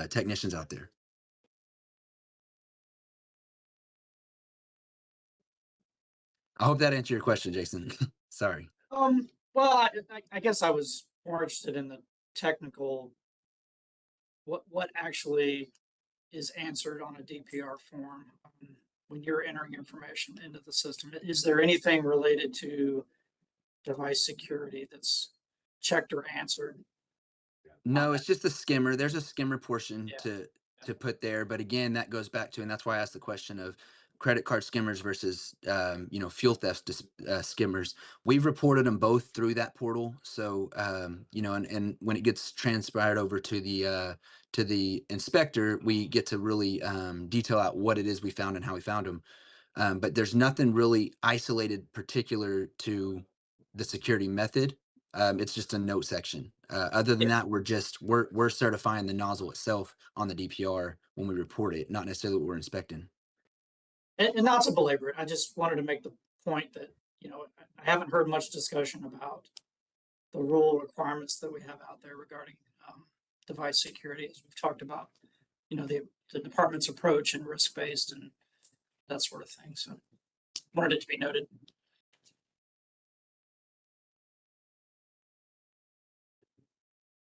technicians out there. I hope that answered your question, Jason. Sorry. Well, I guess I was more interested in the technical, what actually is answered on a DPR form when you're entering information into the system. Is there anything related to device security that's checked or answered? No, it's just a skimmer. There's a skimmer portion Yeah. to put there, but again, that goes back to, and that's why I asked the question of credit card skimmers versus fuel theft skimmers. We've reported them both through that portal. So and when it gets transpired over to the inspector, we get to really detail out what it is we found and how we found them. But there's nothing really isolated particular to the security method. It's just a note section. Other than that, we're certifying the nozzle itself on the DPR when we report it, not necessarily what we're inspecting. And not to belabor it, I just wanted to make the point that, I haven't heard much discussion about the rule requirements that we have out there regarding device security, as we've talked about, the department's approach and risk-based and that sort of thing. So wanted it to be noted.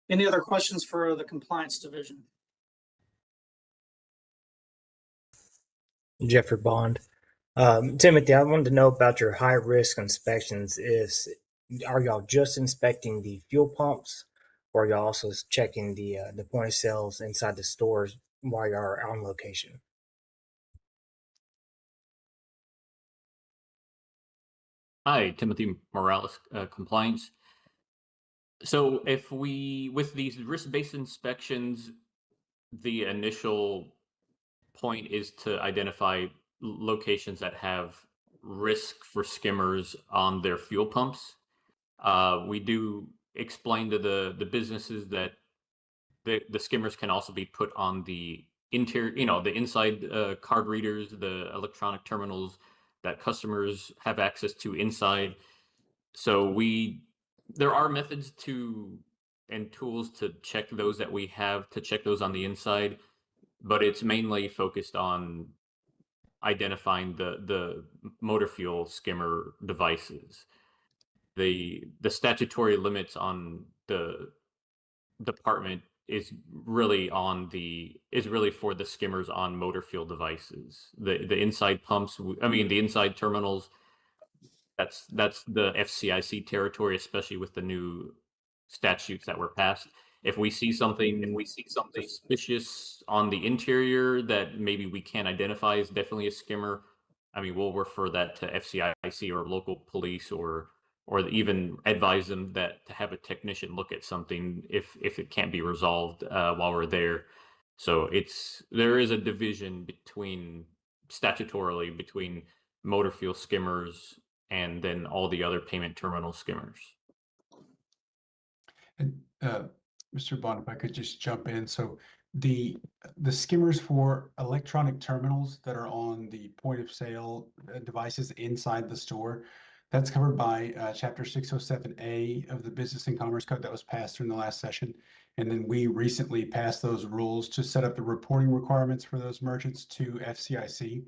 Any other questions for the compliance division? Jeffrey Bond. Timothy, I wanted to know about your high risk inspections. Are y'all just inspecting the fuel pumps, or are y'all also checking the point of sales inside the stores while you're on location? Hi, Timothy Morales, compliance. So with these risk-based inspections, the initial point is to identify locations that have risk for skimmers on their fuel pumps. We do explain to the businesses that the skimmers can also be put on the interior, the inside card readers, the electronic terminals that customers have access to inside. So there are methods and tools to check those that we have to check those on the inside, but it's mainly focused on identifying the motor fuel skimmer devices. The statutory limits on the department is really for the skimmers on motor fuel devices. The inside pumps, the inside terminals, that's the FCIC territory, especially with the new statutes that were passed. If we see something suspicious on the interior that maybe we can't identify as definitely a skimmer, we'll refer that to FCIC or local police, or even advise them to have a technician look at something if it can't be resolved while we're there. So there is a division statutorily between motor fuel skimmers and then all the other payment terminal skimmers. And Mr. Bond, if I could just jump in. So the skimmers for electronic terminals that are on the point of sale devices inside the store, that's covered by Chapter 607A of the Business and Commerce Code that was passed during the last session. And then we recently passed those rules to set up the reporting requirements for those merchants to FCIC.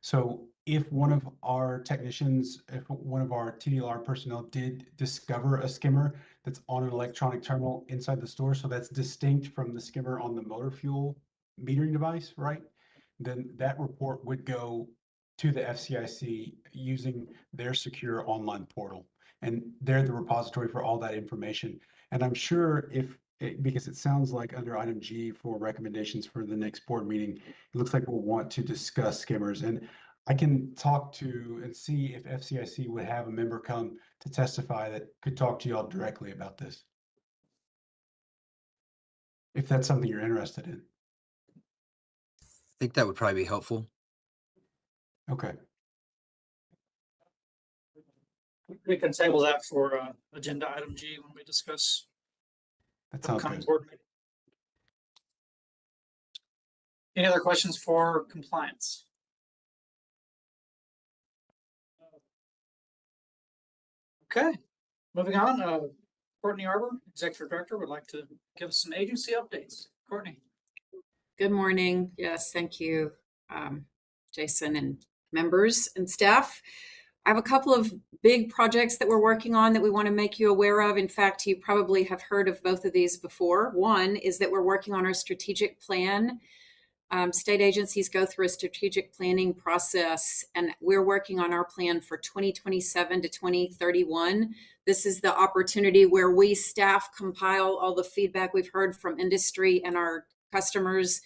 So if one of our technicians, if one of our TDLR personnel did discover a skimmer that's on an electronic terminal inside the store, so that's distinct from the skimmer on the motor fuel metering device, right? Then that report would go to the FCIC using their secure online portal. And they're the repository for all that information. And I'm sure because it sounds like under item G for recommendations for the next board meeting, it looks like we'll want to discuss skimmers. And I can talk to and see if FCIC would have a member come to testify that could talk to y'all directly about this, if that's something you're interested in. I think that would probably be helpful. Okay. We can table that for agenda item G when we discuss That sounds upcoming good. board meeting. Any other questions for compliance? Okay, moving on. Courtney Arbor, Executive Director, would like to give us some agency updates. Courtney. Good morning. Yes, thank you, Jason and members and staff. I have a couple of big projects that we're working on that we want to make you aware of. In fact, you probably have heard of both of these before. One is that we're working on our strategic plan. State agencies go through a strategic planning process, and we're working on our plan for 2027 to 2031. This is the opportunity where we staff compile all the feedback we've heard from industry and our customers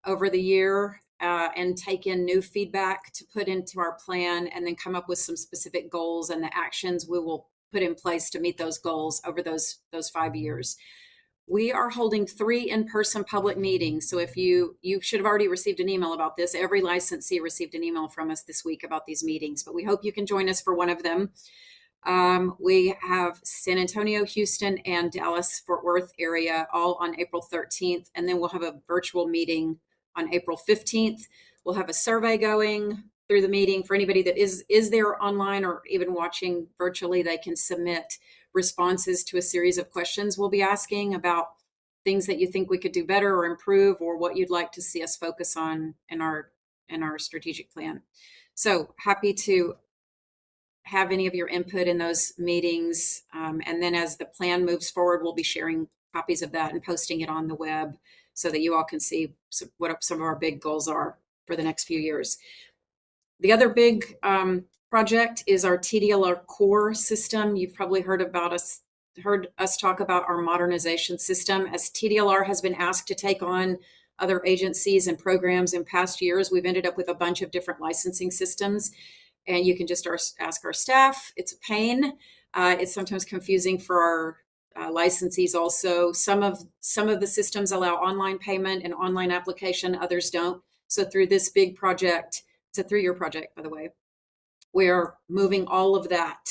over the year, and take in new feedback to put into our plan, and then come up with some specific goals and the actions we will put in place to meet those goals over those 5 years. We are holding 3 in-person public meetings. So if you should have already received an email about this. Every licensee received an email from us this week about these meetings, but we hope you can join us for one of them. We have San Antonio, Houston, and Dallas, Fort Worth area all on April 13th. And then we'll have a virtual meeting on April 15th. We'll have a survey going through the meeting for anybody that is there online or even watching virtually. They can submit responses to a series of questions we'll be asking about things that you think we could do better or improve, or what you'd like to see us focus on in our strategic plan. So happy to have any of your input in those meetings. And then as the plan moves forward, we'll be sharing copies of that and posting it on the web so that you all can see what some of our big goals are for the next few years. The other big project is our TDLR core system. You've probably heard us talk about our modernization system. As TDLR has been asked to take on other agencies and programs in past years, we've ended up with a bunch of different licensing systems, and you can just ask our staff. It's a pain. It's sometimes confusing for our licensees also. Some of the systems allow online payment and online application, others don't. So through this big project, it's a 3-year project, by the way, we're moving all of that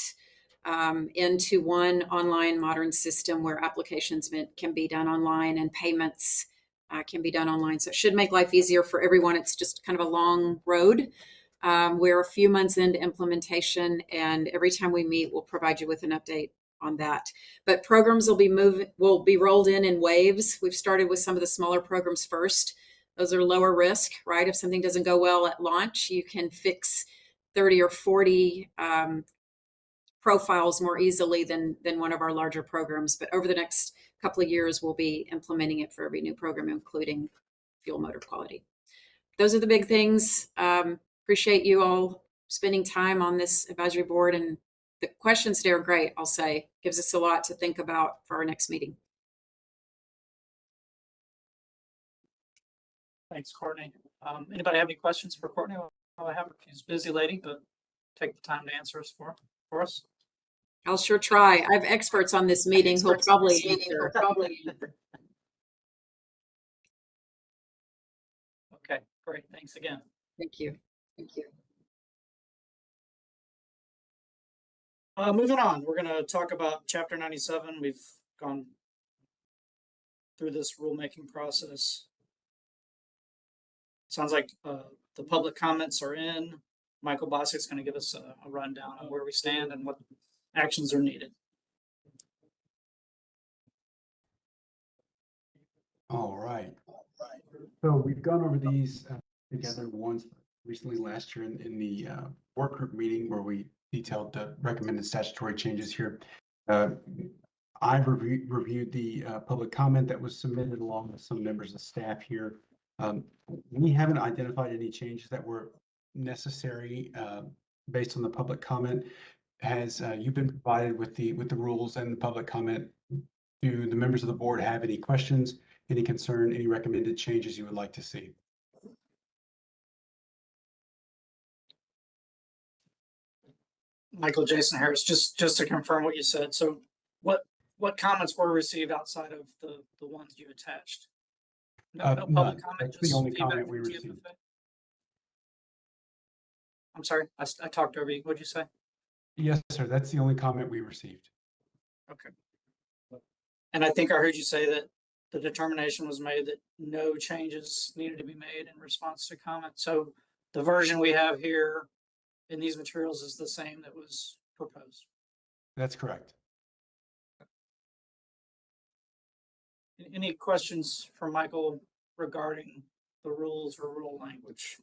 into one online modern system where applications can be done online and payments can be done online. So it should make life easier for everyone. It's just kind of a long road. We're a few months into implementation, and every time we meet, we'll provide you with an update on that. But programs will be rolled in waves. We've started with some of the smaller programs first. Those are lower risk, right? If something doesn't go well at launch, you can fix 30 or 40 profiles more easily than one of our larger programs. But over the next couple of years, we'll be implementing it for every new program, including fuel motor quality. Those are the big things. Appreciate you all spending time on this advisory board, and the questions today are great. I'll say gives us a lot to think about for our next meeting. Thanks, Courtney. Anybody have any questions for Courtney? I have. She's a busy lady, but take the time to answer us for us. I'll sure try. I have experts on this meeting who'll probably answer. Okay, great. Thanks again. Thank you. Moving on, we're going to talk about Chapter 97. We've gone through this rulemaking process. Sounds like the public comments are in. Michael Bossik's going to give us a rundown on where we stand and what actions are needed. All right. So we've gone over these together once recently last year in the work group meeting where we detailed the recommended statutory changes here. I've reviewed the public comment that was submitted along with some members of staff here. We haven't identified any changes that were necessary based on the public comment. Has you've been provided with the rules and the public comment? Do the members of the board have any questions, any concern, any recommended changes you would like to see? Michael, Jason Harris, just to confirm what you said. So what comments were received outside of the ones you attached? No public comment. That's the only comment we received. I'm sorry, I talked over you. What'd you say? Yes, sir. That's the only comment we received. Okay. And I think I heard you say that the determination was made that no changes needed to be made in response to comment. So the version we have here in these materials is the same that was proposed. That's correct. Any questions for Michael regarding the rules or rule language.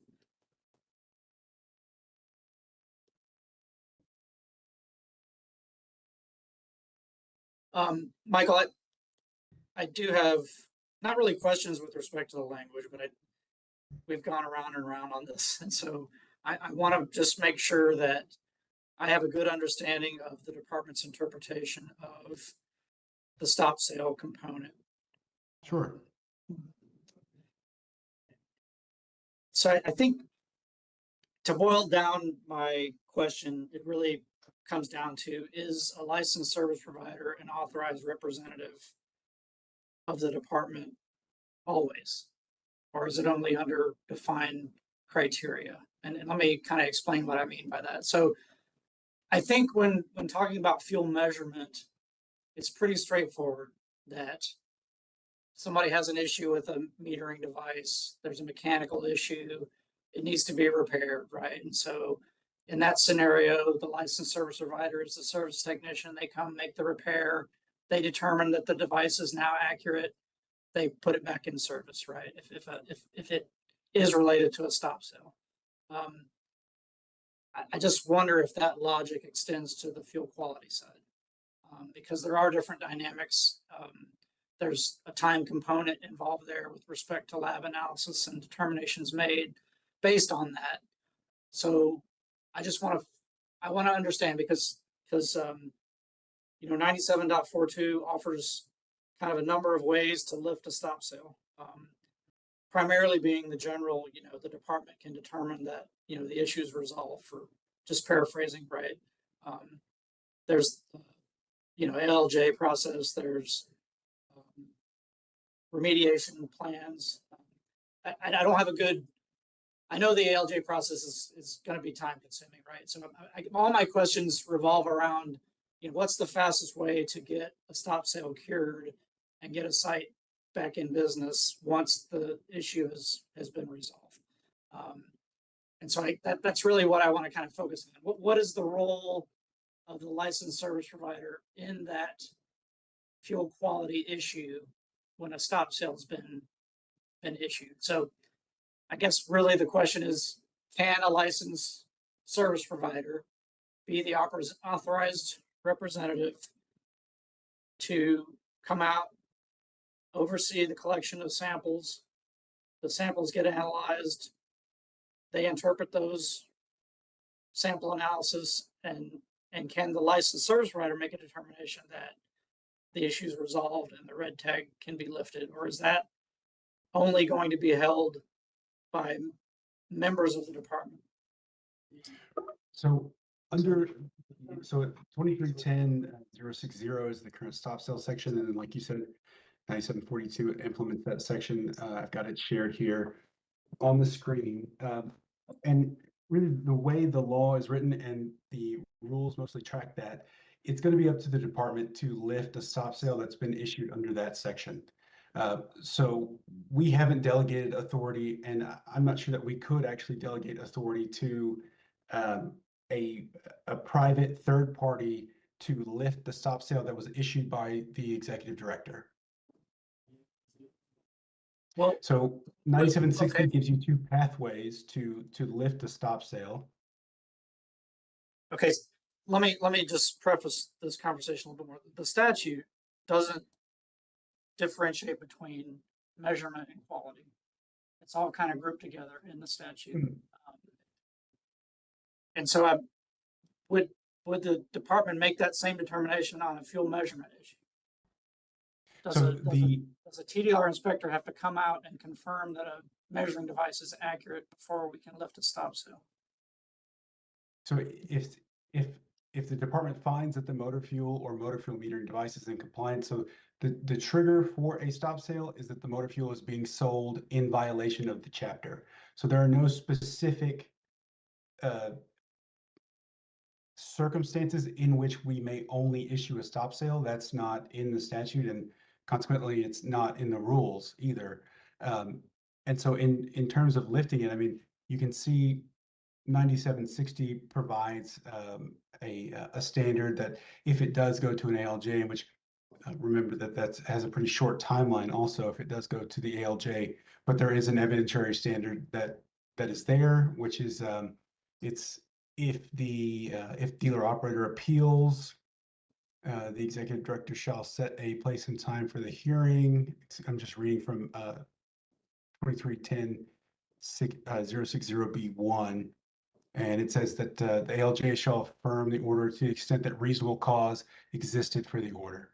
Michael, I do have not really questions with respect to the language, but we've gone around and around on this. And so I want to just make sure that I have a good understanding of the department's interpretation of the stop sale component. Sure. So I think to boil down my question, it really comes down to, is a licensed service provider an authorized representative of the department always? Or is it only under defined criteria? And let me kind of explain what I mean by that. So I think when talking about fuel measurement, it's pretty straightforward that somebody has an issue with a metering device, there's a mechanical issue, it needs to be repaired, right? And so in that scenario, the licensed service provider is the service technician. They come make the repair. They determine that the device is now accurate. They put it back in service, right? If it is related to a stop sale. I just wonder if that logic extends to the fuel quality side, because there are different dynamics. There's a time component involved there with respect to lab analysis and determinations made based on that. So I just want to understand, because 97.42 offers kind of a number of ways to lift a stop sale. Primarily being the general, the department can determine that, the issue is resolved, for just paraphrasing, right? There's, ALJ process, there's remediation plans. I don't have a good, I know the ALJ process is going to be time consuming, right? So all my questions revolve around, what's the fastest way to get a stop sale cured and get a site back in business once the issue has been resolved. And so that's really what I want to kind of focus on. What is the role of the licensed service provider in that fuel quality issue when a stop sale has been issued? So I guess really the question is, can a licensed service provider be the authorized representative to come out, oversee the collection of samples, the samples get analyzed, they interpret those sample analysis, and can the licensed service provider make a determination that the issue is resolved and the red tag can be lifted? Or is that only going to be held by members of the department? So at 2310.060 is the current stop sale section. And then, like you said, 9742 implements that section. I've got it shared here on the screen. And really the way the law is written and the rules mostly track that, it's going to be up to the department to lift a stop sale that's been issued under that section. So we haven't delegated authority, and I'm not sure that we could actually delegate authority to a private third party to lift the stop sale that was issued by the executive director. Well, so 9760 okay. gives you two pathways to lift a stop sale. Okay, let me just preface this conversation a little bit more. The statute doesn't differentiate between measurement and quality. It's all kind of grouped together in the statute. And so would the department make that same determination on a fuel measurement issue? Does a TDR inspector have to come out and confirm that a measuring device is accurate before we can lift a stop sale? So if the department finds that the motor fuel or motor fuel metering device is in compliance, so the trigger for a stop sale is that the motor fuel is being sold in violation of the chapter. So there are no specific circumstances in which we may only issue a stop sale. That's not in the statute, and consequently, it's not in the rules either. And so in terms of lifting it, I mean, you can see 9760 provides a standard that if it does go to an ALJ, in which remember that that has a pretty short timeline also if it does go to the ALJ, but there is an evidentiary standard that is there, which is it's if the if dealer operator appeals, the executive director shall set a place and time for the hearing. I'm just reading from 2310 060B1. And it says that the ALJ shall affirm the order to the extent that reasonable cause existed for the order.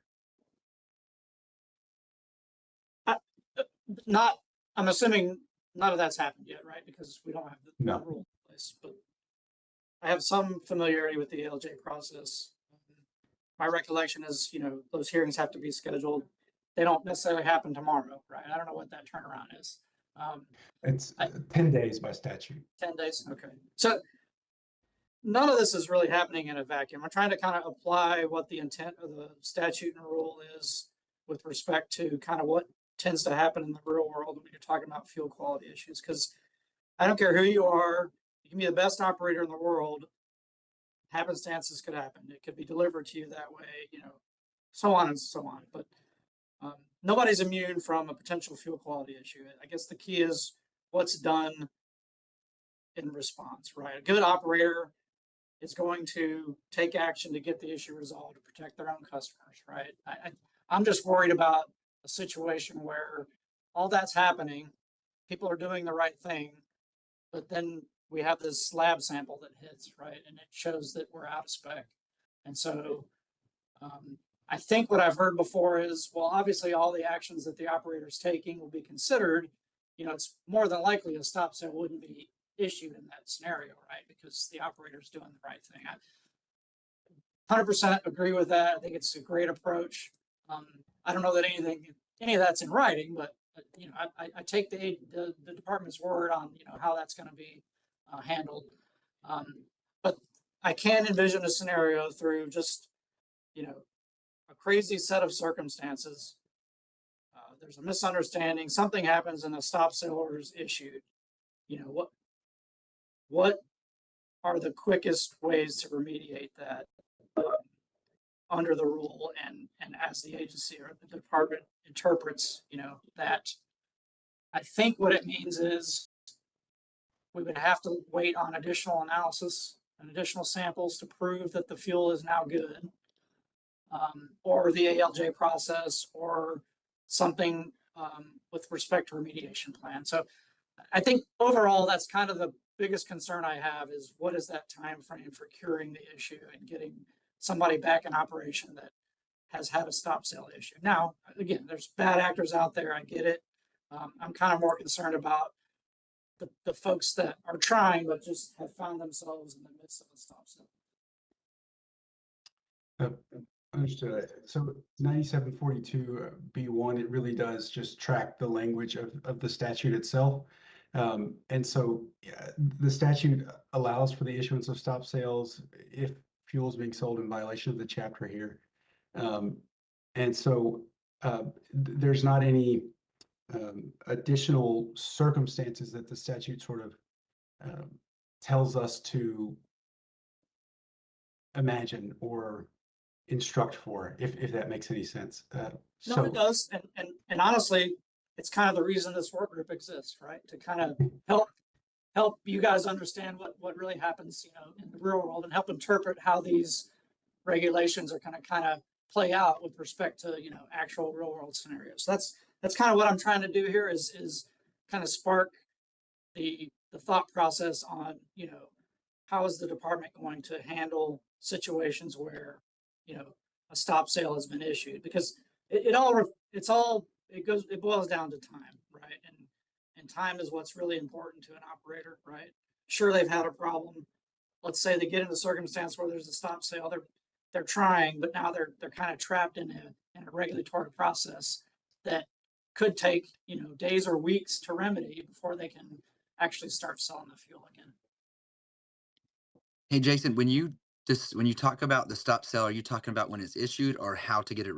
Not, I'm assuming none of that's happened yet, right? Because we don't have the No. rule in place, but I have some familiarity with the ALJ process. My recollection is, you know, those hearings have to be scheduled. They don't necessarily happen tomorrow, right? I don't know what that turnaround is. It's 10 days by statute. 10 days, okay. So none of this is really happening in a vacuum. I'm trying to kind of apply what the intent of the statute and rule is with respect to kind of what tends to happen in the real world when you're talking about fuel quality issues. Because I don't care who you are, you can be the best operator in the world. Happenstances could happen. It could be delivered to you that way, you know, so on and so on. But nobody's immune from a potential fuel quality issue. I guess the key is what's done in response, right? A good operator is going to take action to get the issue resolved to protect their own customers, right? I'm just worried about a situation where all that's happening, people are doing the right thing, but then we have this lab sample that hits, right? And it shows that we're out of spec. And so I think what I've heard before is, well, obviously all the actions that the operator is taking will be considered. You know, it's more than likely a stop sale wouldn't be issued in that scenario, right? Because the operator's doing the right thing. I 100% agree with that. I think it's a great approach. I don't know that any of that's in writing, but you know, I take the department's word on, you know, how that's going to be handled. But I can envision a scenario through just, you know, a crazy set of circumstances. There's a misunderstanding, something happens and a stop sale order is issued. You know, what are the quickest ways to remediate that under the rule and as the agency or the department interprets, you know, that? I think what it means is we would have to wait on additional analysis and additional samples to prove that the fuel is now good, or the ALJ process or something with respect to remediation plan. So I think overall, that's kind of the biggest concern I have is what is that time frame for curing the issue and getting somebody back in operation that has had a stop sale issue. Now, again, there's bad actors out there. I get it. I'm kind of more concerned about the folks that are trying but just have found themselves in the midst of a stop sale. Understood. So 9742 B1, it really does just track the language of the statute itself. And so the statute allows for the issuance of stop sales if fuel is being sold in violation of the chapter here. And so there's not any additional circumstances that the statute sort of tells us to imagine or instruct for, if that makes any sense. No, it does. And honestly, it's kind of the reason this work group exists, right? To kind of help you guys understand what really happens, you know, in the real world and help interpret how these regulations are going to kind of play out with respect to, you know, actual real world scenarios. That's kind of what I'm trying to do here is kind of spark the thought process on, you know, how is the department going to handle situations where, you know, a stop sale has been issued, because it boils down to time, right? And time is what's really important to an operator, right? Sure, they've had a problem. Let's say they get in a circumstance where there's a stop sale. They're trying, but now they're kind of trapped in a regulatory process that could take, you know, days or weeks to remedy before they can actually start selling the fuel again. Hey, Jason, when you talk about the stop sale, are you talking about when it's issued or how to get it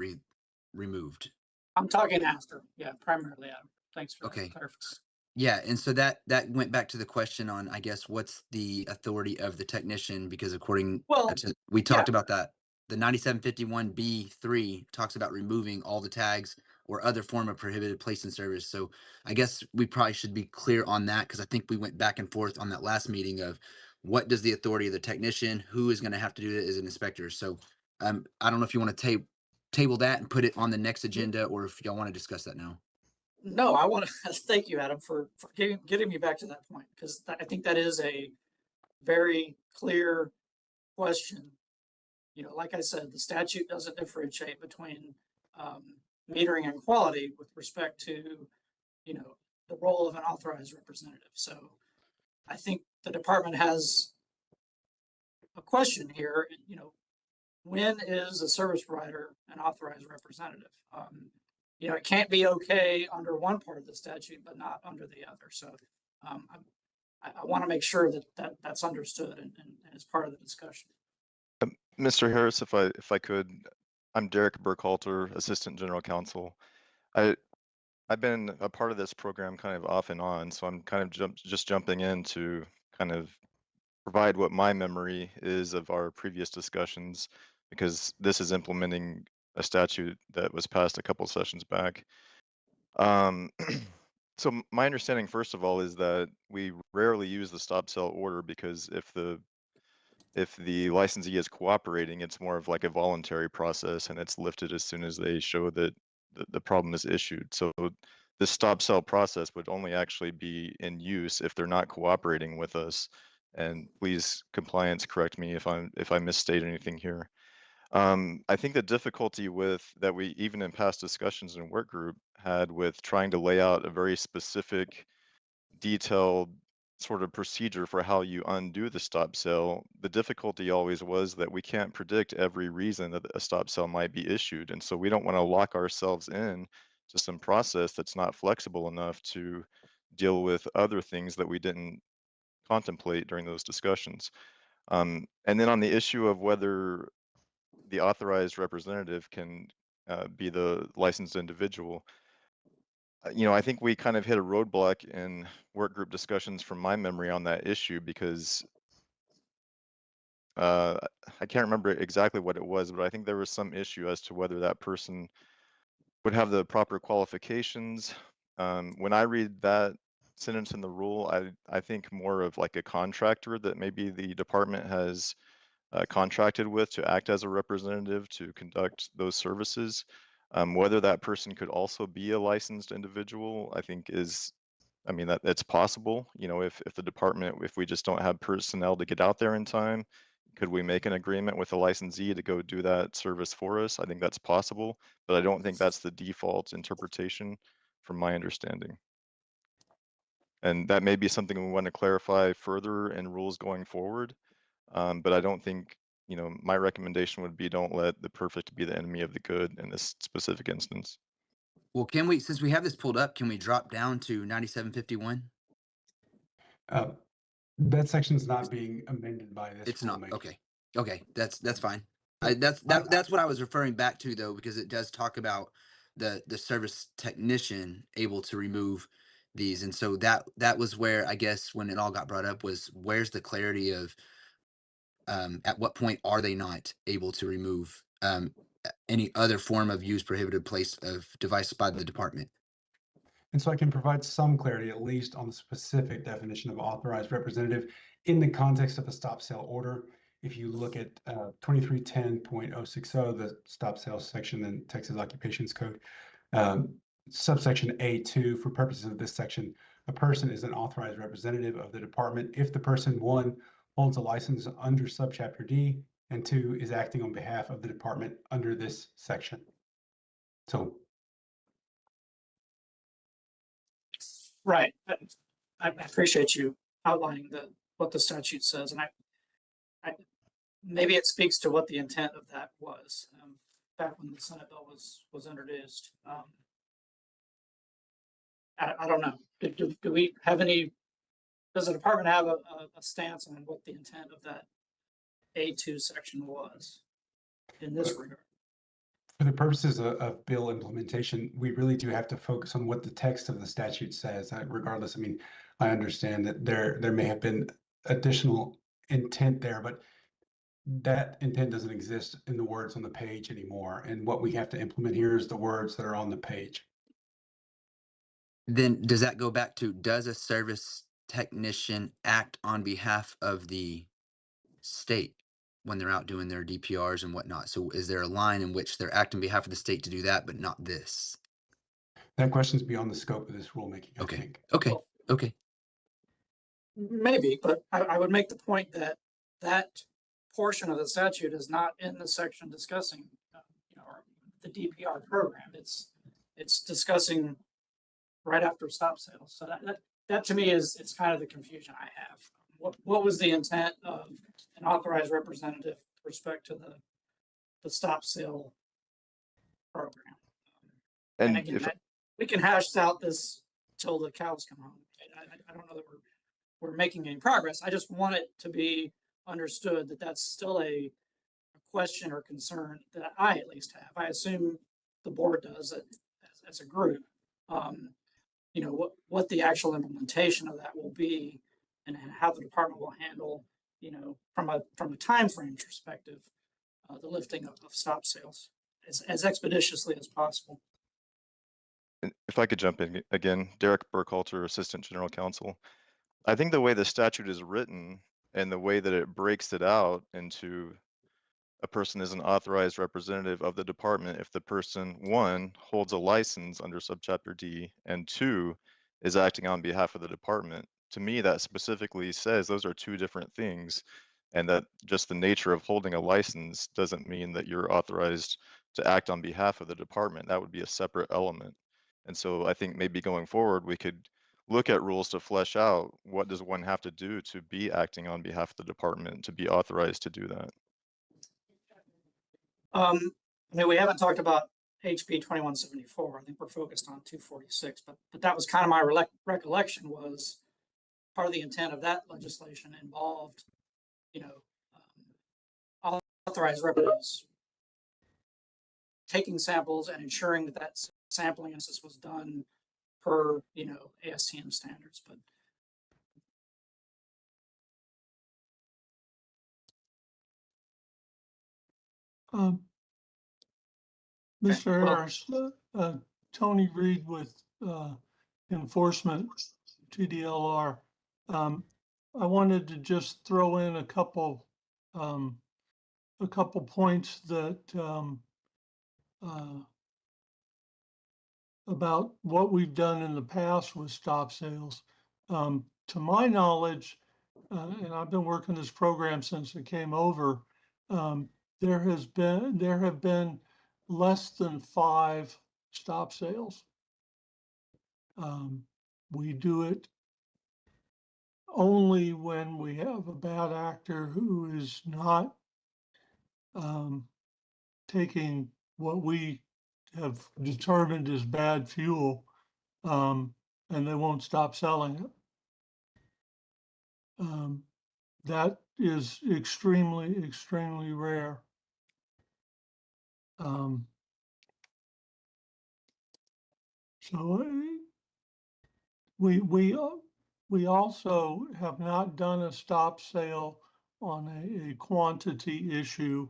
removed? I'm talking after. Yeah, primarily. Adam. Thanks for Okay. that clarification. Yeah, and so that went back to the question on, I guess, what's the authority of the technician? Because according Well, to, we talked about that. the 9751B3 talks about removing all the tags or other form of prohibited place in service. So I guess we probably should be clear on that, because I think we went back and forth on that last meeting of what does the authority of the technician, who is going to have to do it as an inspector. So I don't know if you want to table that and put it on the next agenda, or if y'all want to discuss that now. No, I want to thank you, Adam, for getting me back to that point, because I think that is a very clear question. You know, like I said, the statute doesn't differentiate between metering and quality with respect to, you know, the role of an authorized representative. So I think the department has a question here, you know, when is a service provider an authorized representative? You know, it can't be okay under one part of the statute, but not under the other. So I want to make sure that that's understood and is part of the discussion. Mr. Harris, if I could, I'm Derek Burkhalter, Assistant General Counsel. I've been a part of this program kind of off and on, so I'm kind of just jumping in to kind of provide what my memory is of our previous discussions, because this is implementing a statute that was passed a couple sessions back. So my understanding, first of all, is that we rarely use the stop sell order, because if the licensee is cooperating, it's more of like a voluntary process, and it's lifted as soon as they show that the problem is issued. So the stop sell process would only actually be in use if they're not cooperating with us. And please, compliance, correct me if I misstate anything here. I think the difficulty with that we, even in past discussions in work group, had with trying to lay out a very specific, detailed sort of procedure for how you undo the stop sell, the difficulty always was that we can't predict every reason that a stop sell might be issued. And so we don't want to lock ourselves in to some process that's not flexible enough to deal with other things that we didn't contemplate during those discussions. And then on the issue of whether the authorized representative can be the licensed individual, you know, I think we kind of hit a roadblock in work group discussions from my memory on that issue, because I can't remember exactly what it was, but I think there was some issue as to whether that person would have the proper qualifications. When I read that sentence in the rule, I think more of like a contractor that maybe the department has contracted with to act as a representative to conduct those services. Whether that person could also be a licensed individual, I think is, I mean, that's possible. You know, if the department, if we just don't have personnel to get out there in time, could we make an agreement with a licensee to go do that service for us? I think that's possible, but I don't think that's the default interpretation from my understanding. And that may be something we want to clarify further in rules going forward. But I don't think, you know, my recommendation would be don't let the perfect be the enemy of the good in this specific instance. Well, can we, since we have this pulled up, can we drop down to 9751? That section's not being amended by this. It's not. rulemaking. Okay. That's fine. That's what I was referring back to, though, because it does talk about the service technician able to remove these. And so that was where, I guess, when it all got brought up, was where's the clarity of at what point are they not able to remove any other form of use prohibited place of device by the department? And so I can provide some clarity, at least on the specific definition of authorized representative in the context of the stop sale order. If you look at 2310.060, the stop sale section in Texas Occupations Code, subsection A2, for purposes of this section, a person is an authorized representative of the department if the person, 1, holds a license under subchapter D, and 2, is acting on behalf of the department under this section. So Right. I appreciate you outlining what the statute says, and I maybe it speaks to what the intent of that was back when the Senate bill was introduced. I don't know. Do we have any? Does the department have a stance on what the intent of that A2 section was in this regard? for the purposes of bill implementation, we really do have to focus on what the text of the statute says. Regardless, I mean, I understand that there may have been additional intent there, but that intent doesn't exist in the words on the page anymore. And what we have to implement here is the words that are on the page. Then does that go back to, does a service technician act on behalf of the state when they're out doing their DPRs and whatnot? So is there a line in which they're acting on behalf of the state to do that, but not this? That question's beyond the scope of this rulemaking, I Okay. think. Okay. Okay. Maybe, but I would make the point that that portion of the statute is not in the section discussing, the DPR program. It's discussing right after stop sales. So that to me it's kind of the confusion I have. What was the intent of an authorized representative with respect to the stop sale program? And again, we can hash out this till the cows come home. I don't know that we're making any progress. I just want it to be understood that that's still a question or concern that I at least have. I assume the board does it as a group. What the actual implementation of that will be and how the department will handle, from a time frame perspective, the lifting of stop sales as expeditiously as possible. If I could jump in again, Derek Burkhalter, Assistant General Counsel. I think the way the statute is written and the way that it breaks it out into a person is an authorized representative of the department if the person, one, holds a license under subchapter D, and two, is acting on behalf of the department. To me, that specifically says those are two different things, and that just the nature of holding a license doesn't mean that you're authorized to act on behalf of the department. That would be a separate element. And so I think maybe going forward, we could look at rules to flesh out what does one have to do to be acting on behalf of the department, to be authorized to do that. We haven't talked about HB 2174. I think we're focused on 246, but that was kind of my recollection was part of the intent of that legislation involved, authorized representatives taking samples and ensuring that sampling analysis was done per, ASTM standards, but. Mr. Harris, Tony Reed with Enforcement TDLR. I wanted to just throw in a couple points that about what we've done in the past with stop sales. To my knowledge, and I've been working this program since it came over, there have been less than 5 stop sales. We do it only when we have a bad actor who is not taking what we have determined is bad fuel, and they won't stop selling it. That is extremely, extremely rare. So we also have not done a stop sale on a quantity issue,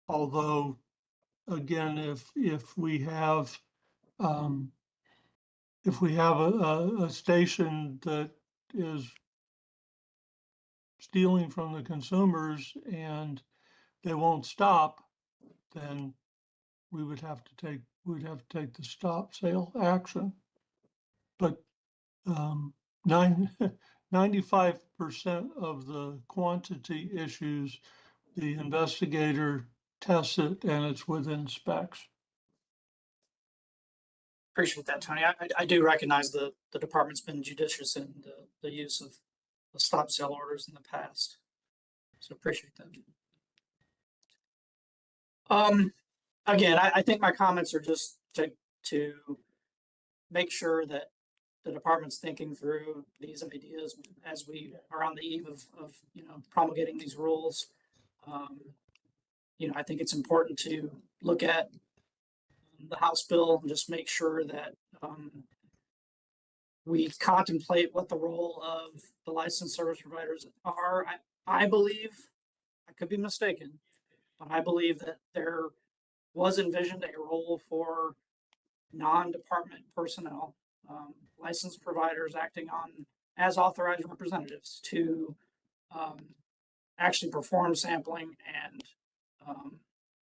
although again, if we have a station that is stealing from the consumers and they won't stop, then we'd have to take the stop sale action. But 95% of the quantity issues, the investigator tests it and it's within specs. Appreciate that, Tony. I do recognize the department's been judicious in the use of the stop sale orders in the past. So appreciate that. Again, I think my comments are just to make sure that the department's thinking through these ideas as we are on the eve of promulgating these rules. I think it's important to look at the House bill and just make sure that we contemplate what the role of the licensed service providers are. I believe I could be mistaken, but I believe that there was envisioned a role for non-department personnel, licensed providers acting on as authorized representatives to actually perform sampling and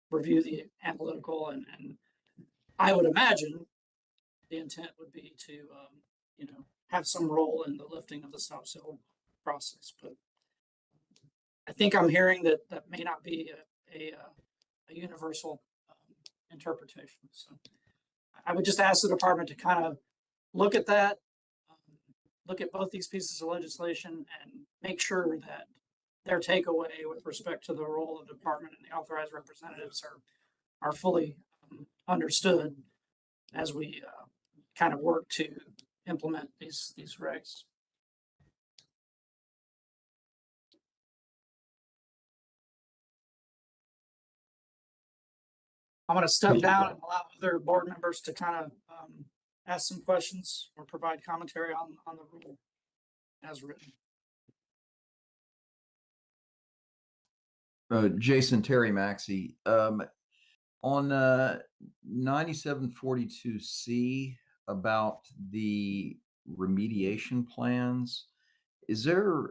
review the analytical and I would imagine the intent would be to have some role in the lifting of the stop sale process. But I think I'm hearing that that may not be a universal interpretation. So I would just ask the department to kind of look at that, look at both these pieces of legislation and make sure that their takeaway with respect to the role of the department and the authorized representatives are fully understood as we kind of work to implement these regs. I'm going to step down and allow other board members to kind of ask some questions or provide commentary on the rule as written. Jason, Terry Maxey, on 9742C about the remediation plans, is there,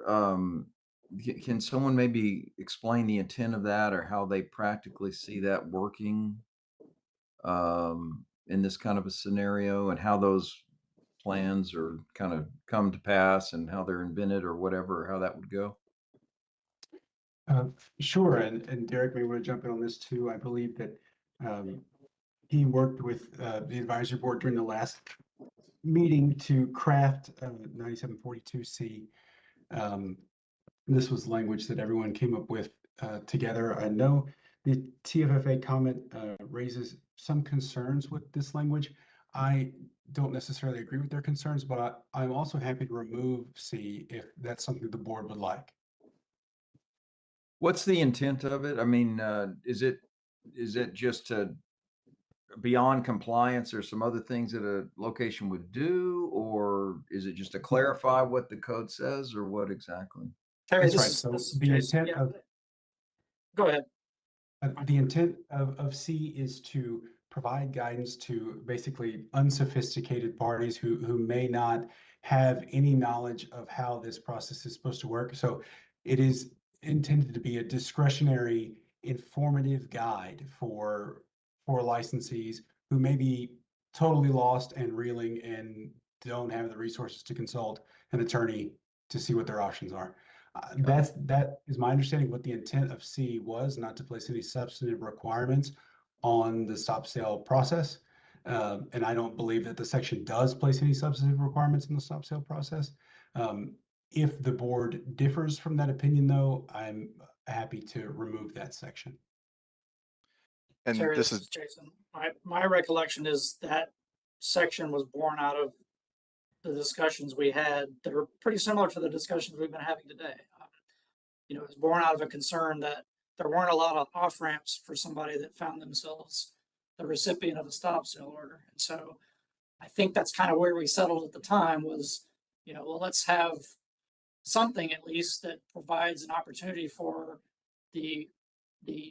can someone maybe explain the intent of that or how they practically see that working in this kind of a scenario, and how those plans are kind of come to pass and how they're invented or whatever, how that would go? Sure, and Derek may want to jump in on this too. I believe that he worked with the advisory board during the last meeting to craft 9742C. This was language that everyone came up with together. I know the TFFA comment raises some concerns with this language. I don't necessarily agree with their concerns, but I'm also happy to remove C if that's something the board would like. What's the intent of it? I mean, is it just to beyond compliance or some other things that a location would do, or is it just to clarify what the code says, or what exactly? Terry, That's this right. is- So this is the Jason. intent Yeah. of Go ahead. the intent of C is to provide guidance to basically unsophisticated parties who may not have any knowledge of how this process is supposed to work. So it is intended to be a discretionary, informative guide for licensees who may be totally lost and reeling and don't have the resources to consult an attorney to see what their options are. That is my understanding of what the intent of C was, not to place any substantive requirements on the stop sale process. And I don't believe that the section does place any substantive requirements in the stop sale process. If the board differs from that opinion, though, I'm happy to remove that section. And Terry, this this is is Jason. My recollection is that section was born out of the discussions we had that are pretty similar to the discussions we've been having today. It was born out of a concern that there weren't a lot of off ramps for somebody that found themselves the recipient of a stop sale order. And so I think that's kind of where we settled at the time was, well, let's have something at least that provides an opportunity for the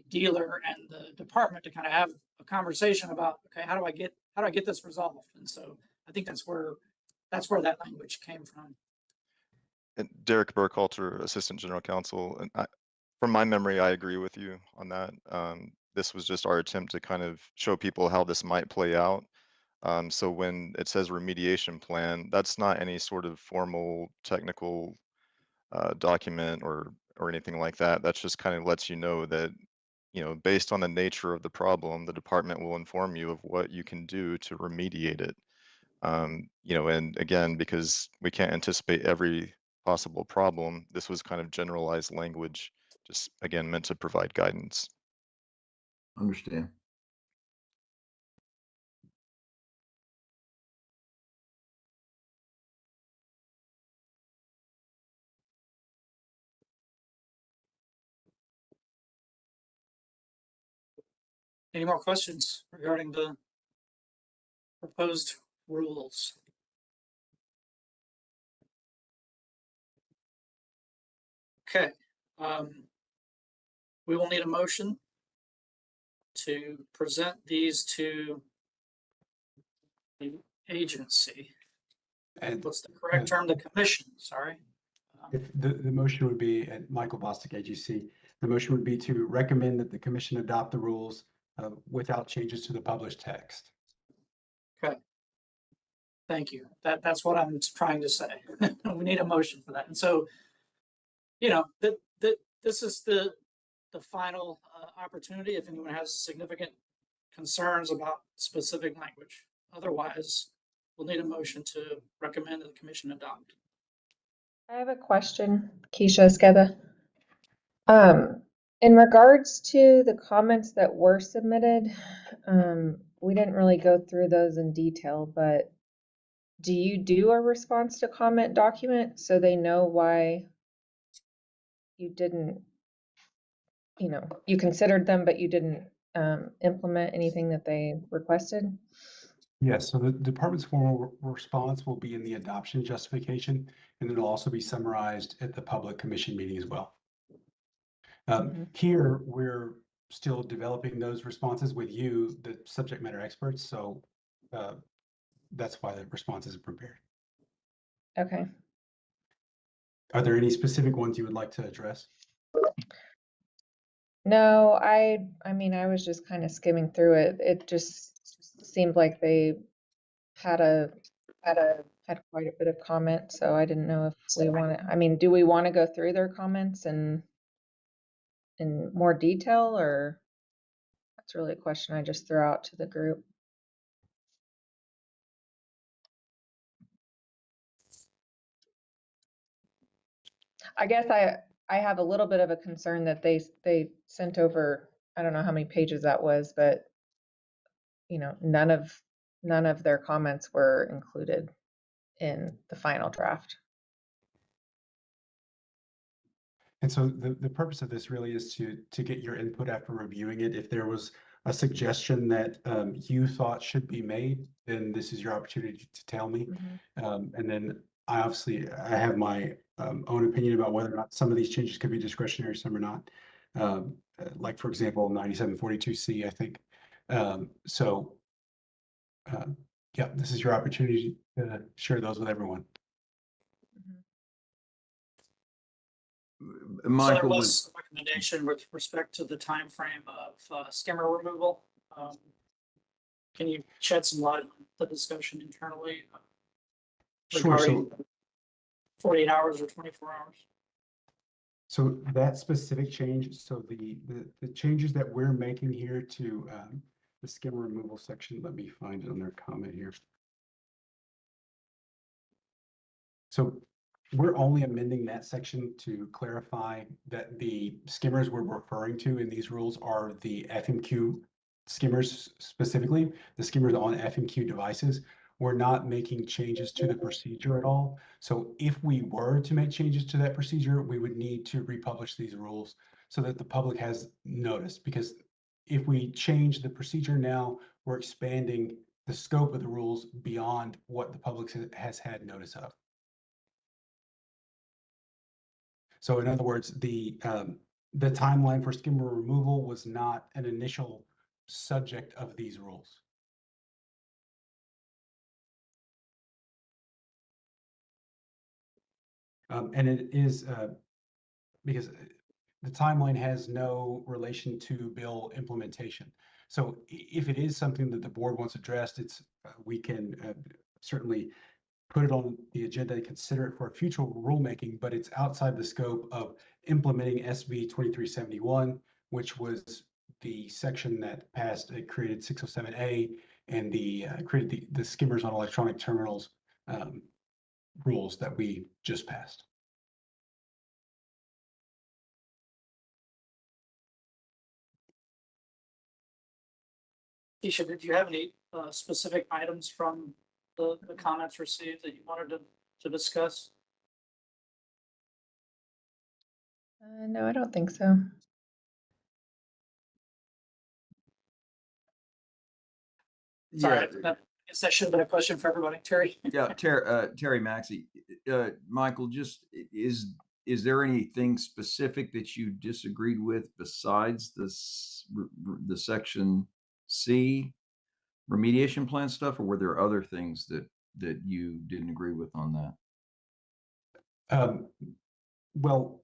dealer and the department to kind of have a conversation about, okay, how do I get this resolved? And so I think that's where that language came from. and Derek Burkhalter, Assistant General Counsel, and from my memory, I agree with you on that. This was just our attempt to kind of show people how this might play out. So when it says remediation plan, that's not any sort of formal technical document or anything like that. That's just kind of lets you know that, based on the nature of the problem, the department will inform you of what you can do to remediate it. And again, because we can't anticipate every possible problem, this was kind of generalized language, just again meant to provide guidance. Understand. Any more questions regarding the proposed rules? Okay. we will need a motion to present these to the agency. And What's the correct term? The commission, sorry. if the motion would be, at Michael Bostic, AGC, the motion would be to recommend that the commission adopt the rules without changes to the published text. Okay. Thank you. That's what I'm trying to say. We need a motion for that. And so, you know, this is the final opportunity if anyone has significant concerns about specific language. Otherwise, we'll need a motion to recommend that the commission adopt. I have a question, Keisha Skeba. In regards to the comments that were submitted, we didn't really go through those in detail, but do you do a response to comment document so they know why you didn't, you know, you considered them, but you didn't implement anything that they requested? Yes, so the department's formal response will be in the adoption justification, and it'll also be summarized at the public commission meeting as well. Here, we're still developing those responses with you, the subject matter experts, so that's why the responses are prepared. Okay. Are there any specific ones you would like to address? No, I mean, I was just kind of skimming through it. It just seemed like they had quite a bit of comment, so I didn't know if we want to, I mean, do we want to go through their comments in more detail, or that's really a question I just threw out to the group. I guess I have a little bit of a concern that they sent over, I don't know how many pages that was, but you know, none of their comments were included in the final draft. And so the purpose of this really is to get your input after reviewing it. If there was a suggestion that you thought should be made, then this is your opportunity to tell me. And then I have my own opinion about whether or not some of these changes could be discretionary, some are not. Like, for example, 9742C, I think. Yeah, this is your opportunity to share those with everyone. So there Michael was a recommendation with respect to the time frame of skimmer removal. Can you shed some light on the discussion internally Sure. regarding 48 hours or 24 hours? So that specific change, so the changes that we're making here to the skimmer removal section, let me find it on their comment here. So we're only amending that section to clarify that the skimmers we're referring to in these rules are the FMQ skimmers, specifically the skimmers on FMQ devices. We're not making changes to the procedure at all. So if we were to make changes to that procedure, we would need to republish these rules so that the public has notice, because if we change the procedure now, we're expanding the scope of the rules beyond what the public has had notice of. So in other words, the timeline for skimmer removal was not an initial subject of these rules. And it is because the timeline has no relation to bill implementation. So if it is something that the board wants addressed, we can certainly put it on the agenda and consider it for future rulemaking, but it's outside the scope of implementing SB 2371, which was the section that passed, it created 607A and created the skimmers on electronic terminals rules that we just passed. Keisha, did you have any specific items from the comments received that you wanted to discuss? No, I don't think so. Sorry, Yeah. I guess that should have been a question for everybody. Terry? Yeah, Terry Maxey. Michael, just is is there anything specific that you disagreed with besides this, the section C remediation plan stuff, or were there other things that you didn't agree with on that? Well,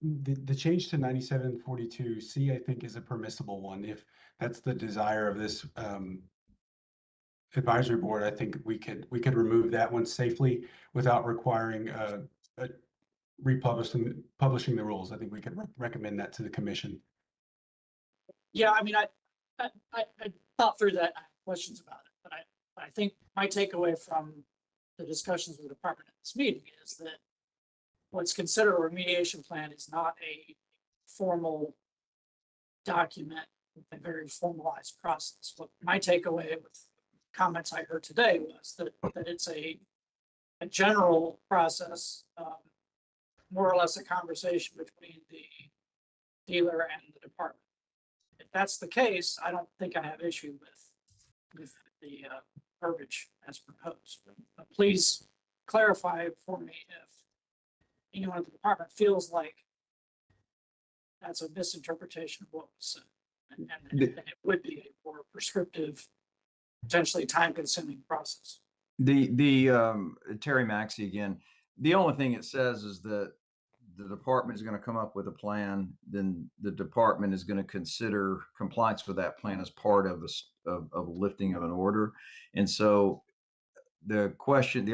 the change to 9742C, I think, is a permissible one. If that's the desire of this advisory board, I think we could remove that one safely without requiring publishing the rules. I think we could recommend that to the commission. Yeah, I mean, I thought through that, I have questions about it, but I think my takeaway from the discussions with the department at this meeting is that what's considered a remediation plan is not a formal document with a very formalized process. What my takeaway with comments I heard today was that it's a general process, more or less a conversation between the dealer and the department. If that's the case, I don't think I have issue with the verbiage as proposed. But please clarify for me if anyone at the department feels like that's a misinterpretation of what was said, and it would be a more prescriptive, potentially time-consuming process. Terry Maxey again. The only thing it says is that the department is going to come up with a plan, then the department is going to consider compliance with that plan as part of a lifting of an order. And so the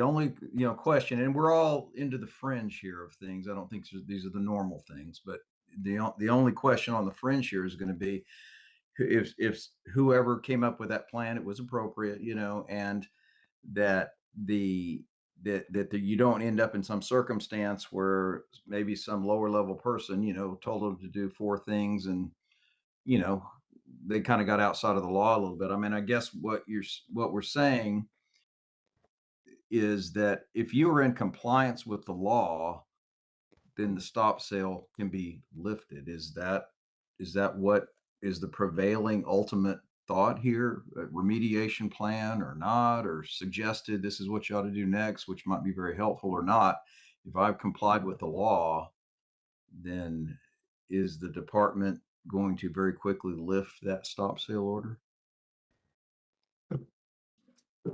only question, and we're all into the fringe here of things. I don't think these are the normal things, but the only question on the fringe here is going to be if whoever came up with that plan, it was appropriate, and that that you don't end up in some circumstance where maybe some lower level person, told them to do 4 things and, they kind of got outside of the law a little bit. I mean, I guess what we're saying is that if you are in compliance with the law, then the stop sale can be lifted. Is that what is the prevailing ultimate thought here, a remediation plan or not, or suggested this is what you ought to do next, which might be very helpful or not? If I've complied with the law, then is the department going to very quickly lift that stop sale order?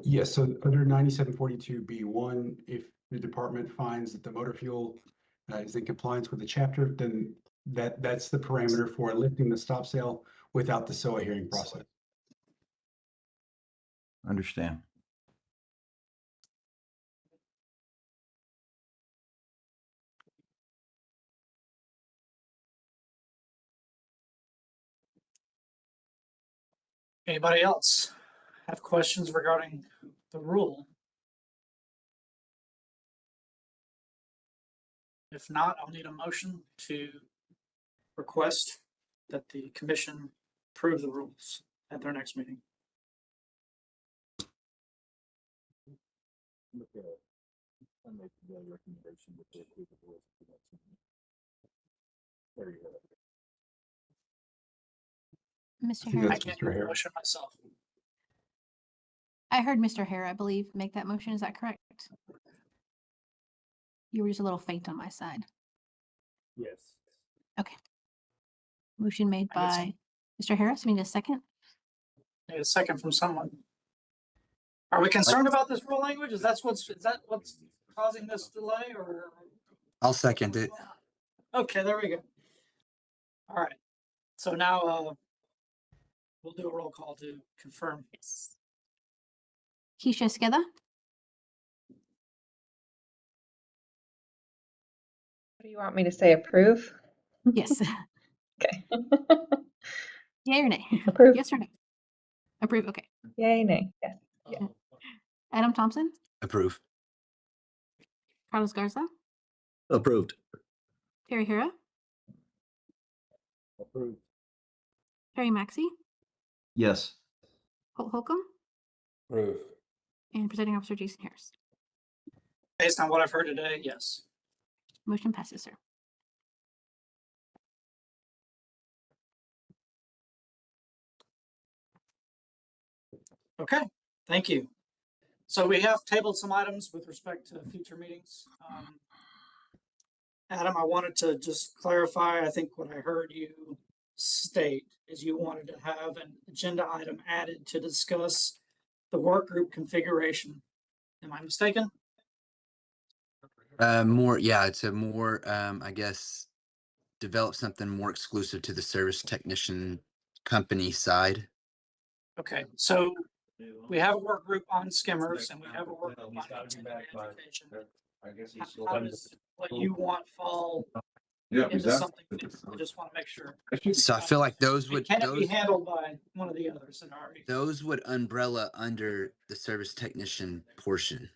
Yes, so under 9742B1, if the department finds that the motor fuel is in compliance with the chapter, then that's the parameter for lifting the stop sale without the SOA hearing process. Understand. Anybody else have questions regarding the rule? If not, I'll need a motion to request that the commission approve the rules at their next meeting. Mr. I think Hare, I that's can't Mr. do the Hare. motion myself. I heard Mr. Hare, I believe, make that motion. Is that correct? You were just a little faint on my side. Yes. Okay. Motion made I guess by Mr. Harris. We need a second. Need a second from someone. Are we concerned about this rule language? Is that what's causing this delay, or? I'll second it. Okay, there we go. All right. So now we'll do a roll call to confirm. Yes. Keisha Skeda, Do you want me to say approve? yes. Okay. Yay or nay? Approve. Yes or no? Approve. Okay. Yay, nay. Yes. Yeah. Adam Thompson, Approve. Carlos Garza, Approved. Terry Hira, Approved. Terry Maxey, Yes. Holt Holcomb, Approve. and presiding officer Jason Harris. Based on what I've heard today, yes. Motion passes, sir. Okay, thank you. So we have tabled some items with respect to future meetings. Adam, I wanted to just clarify, I think what I heard you state is you wanted to have an agenda item added to discuss the work group configuration. Am I mistaken? More, yeah, to more, I guess, develop something more exclusive to the service technician company side. Okay, so we have a work group on skimmers and we have a work group on continuing education. How does what you want fall into something? I just want to make sure. So I feel like those would, Can it be handled by one of the others in our? those would umbrella under the service technician portion.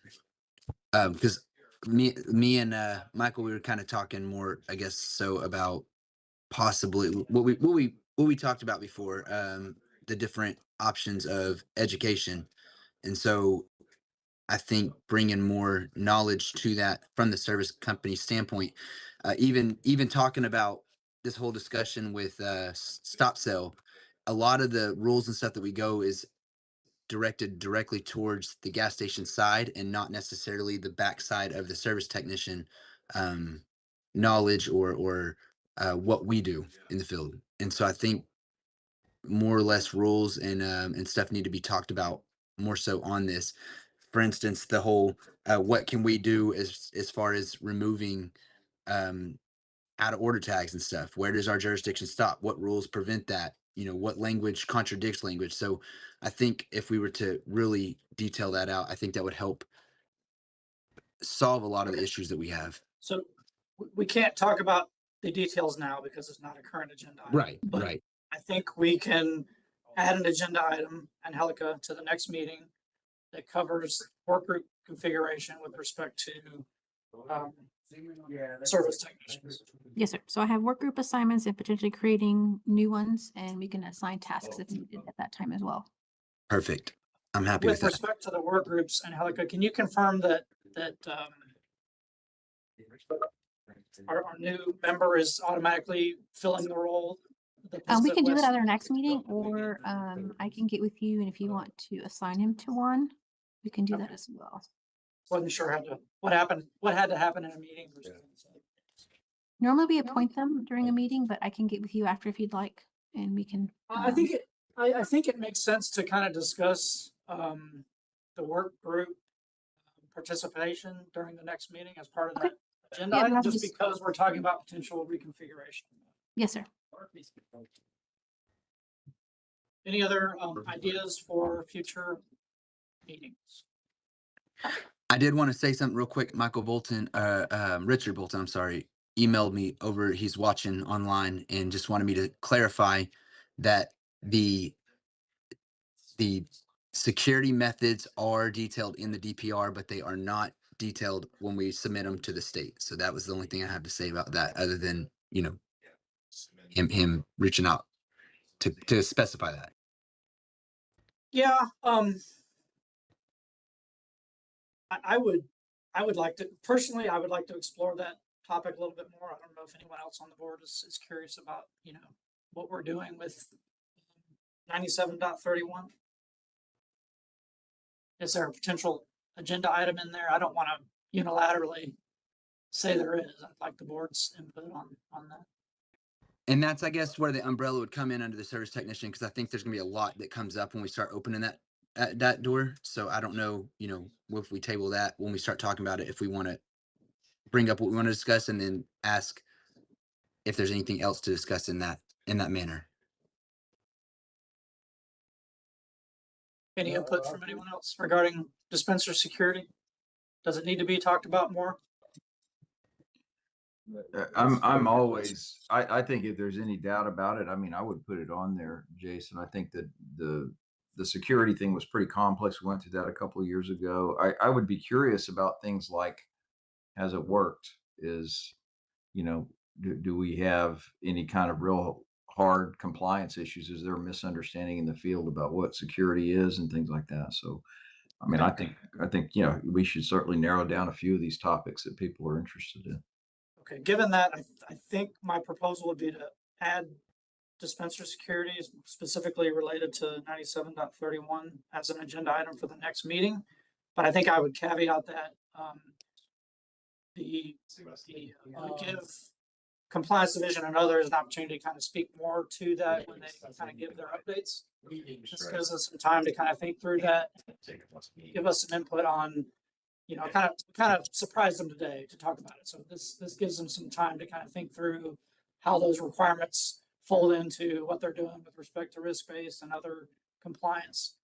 Because me and Michael, we were kind of talking more, I guess, so about possibly what we talked about before, the different options of education. And so I think bringing more knowledge to that from the service company standpoint, even talking about this whole discussion with stop sell, a lot of the rules and stuff that we go is directed directly towards the gas station side and not necessarily the backside of the service technician knowledge or what we do in the field. And so I think more or less rules and stuff need to be talked about more so on this. For instance, the whole what can we do as far as removing out of order tags and stuff? Where does our jurisdiction stop? What rules prevent that? You know, what language contradicts language? So I think if we were to really detail that out, I think that would help solve a lot of the issues that we have. So we can't talk about the details now because it's not a current agenda item. Right, But right. I think we can add an agenda item, Angelica, to the next meeting that covers work group configuration with respect to service technicians. Yes, sir. So I have work group assignments and potentially creating new ones, and we can assign tasks if needed at that time as well. Perfect. I'm happy with With that. respect to the work groups, Angelica, can you confirm that our new member is automatically filling the role? We can do it at our next meeting, or I can get with you, and if you want to assign him to one, we can do that as well. Wasn't sure what had to happen in a meeting. Normally we appoint them during a meeting, but I can get with you after if you'd like, and we can. I think it makes sense to kind of discuss the work group participation during the next meeting as part of that agenda Yeah, item, that's just just- because we're talking about potential reconfiguration. Yes, sir. Any other ideas for future meetings? I did want to say something real quick. Michael Bolton, Richard Bolton, I'm sorry, emailed me over. He's watching online and just wanted me to clarify that the security methods are detailed in the DPR, but they are not detailed when we submit them to the state. So that was the only thing I have to say about that, other than, you know, him reaching out to specify that. Yeah, I would like to, personally, I would like to explore that topic a little bit more. I don't know if anyone else on the board is curious about, you know, what we're doing with 97.31. Is there a potential agenda item in there? I don't want to unilaterally say there is. I'd like the board's input on that. And that's, I guess, where the umbrella would come in under the service technician, because I think there's gonna be a lot that comes up when we start opening that door. So I don't know, you know, if we table that when we start talking about it, if we want to bring up what we want to discuss and then ask if there's anything else to discuss in that manner. Any input from anyone else regarding dispenser security? Does it need to be talked about more? I'm always, I think if there's any doubt about it, I mean, I would put it on there, Jason. I think that the security thing was pretty complex. We went through that a couple of years ago. I would be curious about things like, has it worked? Is, you know, do we have any kind of real hard compliance issues? Is there a misunderstanding in the field about what security is and things like that? So, I mean, I think, you know, we should certainly narrow down a few of these topics that people are interested in. Okay, given that, I think my proposal would be to add dispenser security specifically related to 97.31 as an agenda item for the next meeting. But I think I would caveat that give compliance division and others an opportunity to kind of speak more to that when they kind of give their updates. This gives us some time to kind of think through that, give us some input on, kind of surprise them today to talk about it. So this gives them some time to kind of think through how those requirements fold into what they're doing with respect to risk-based and other compliance,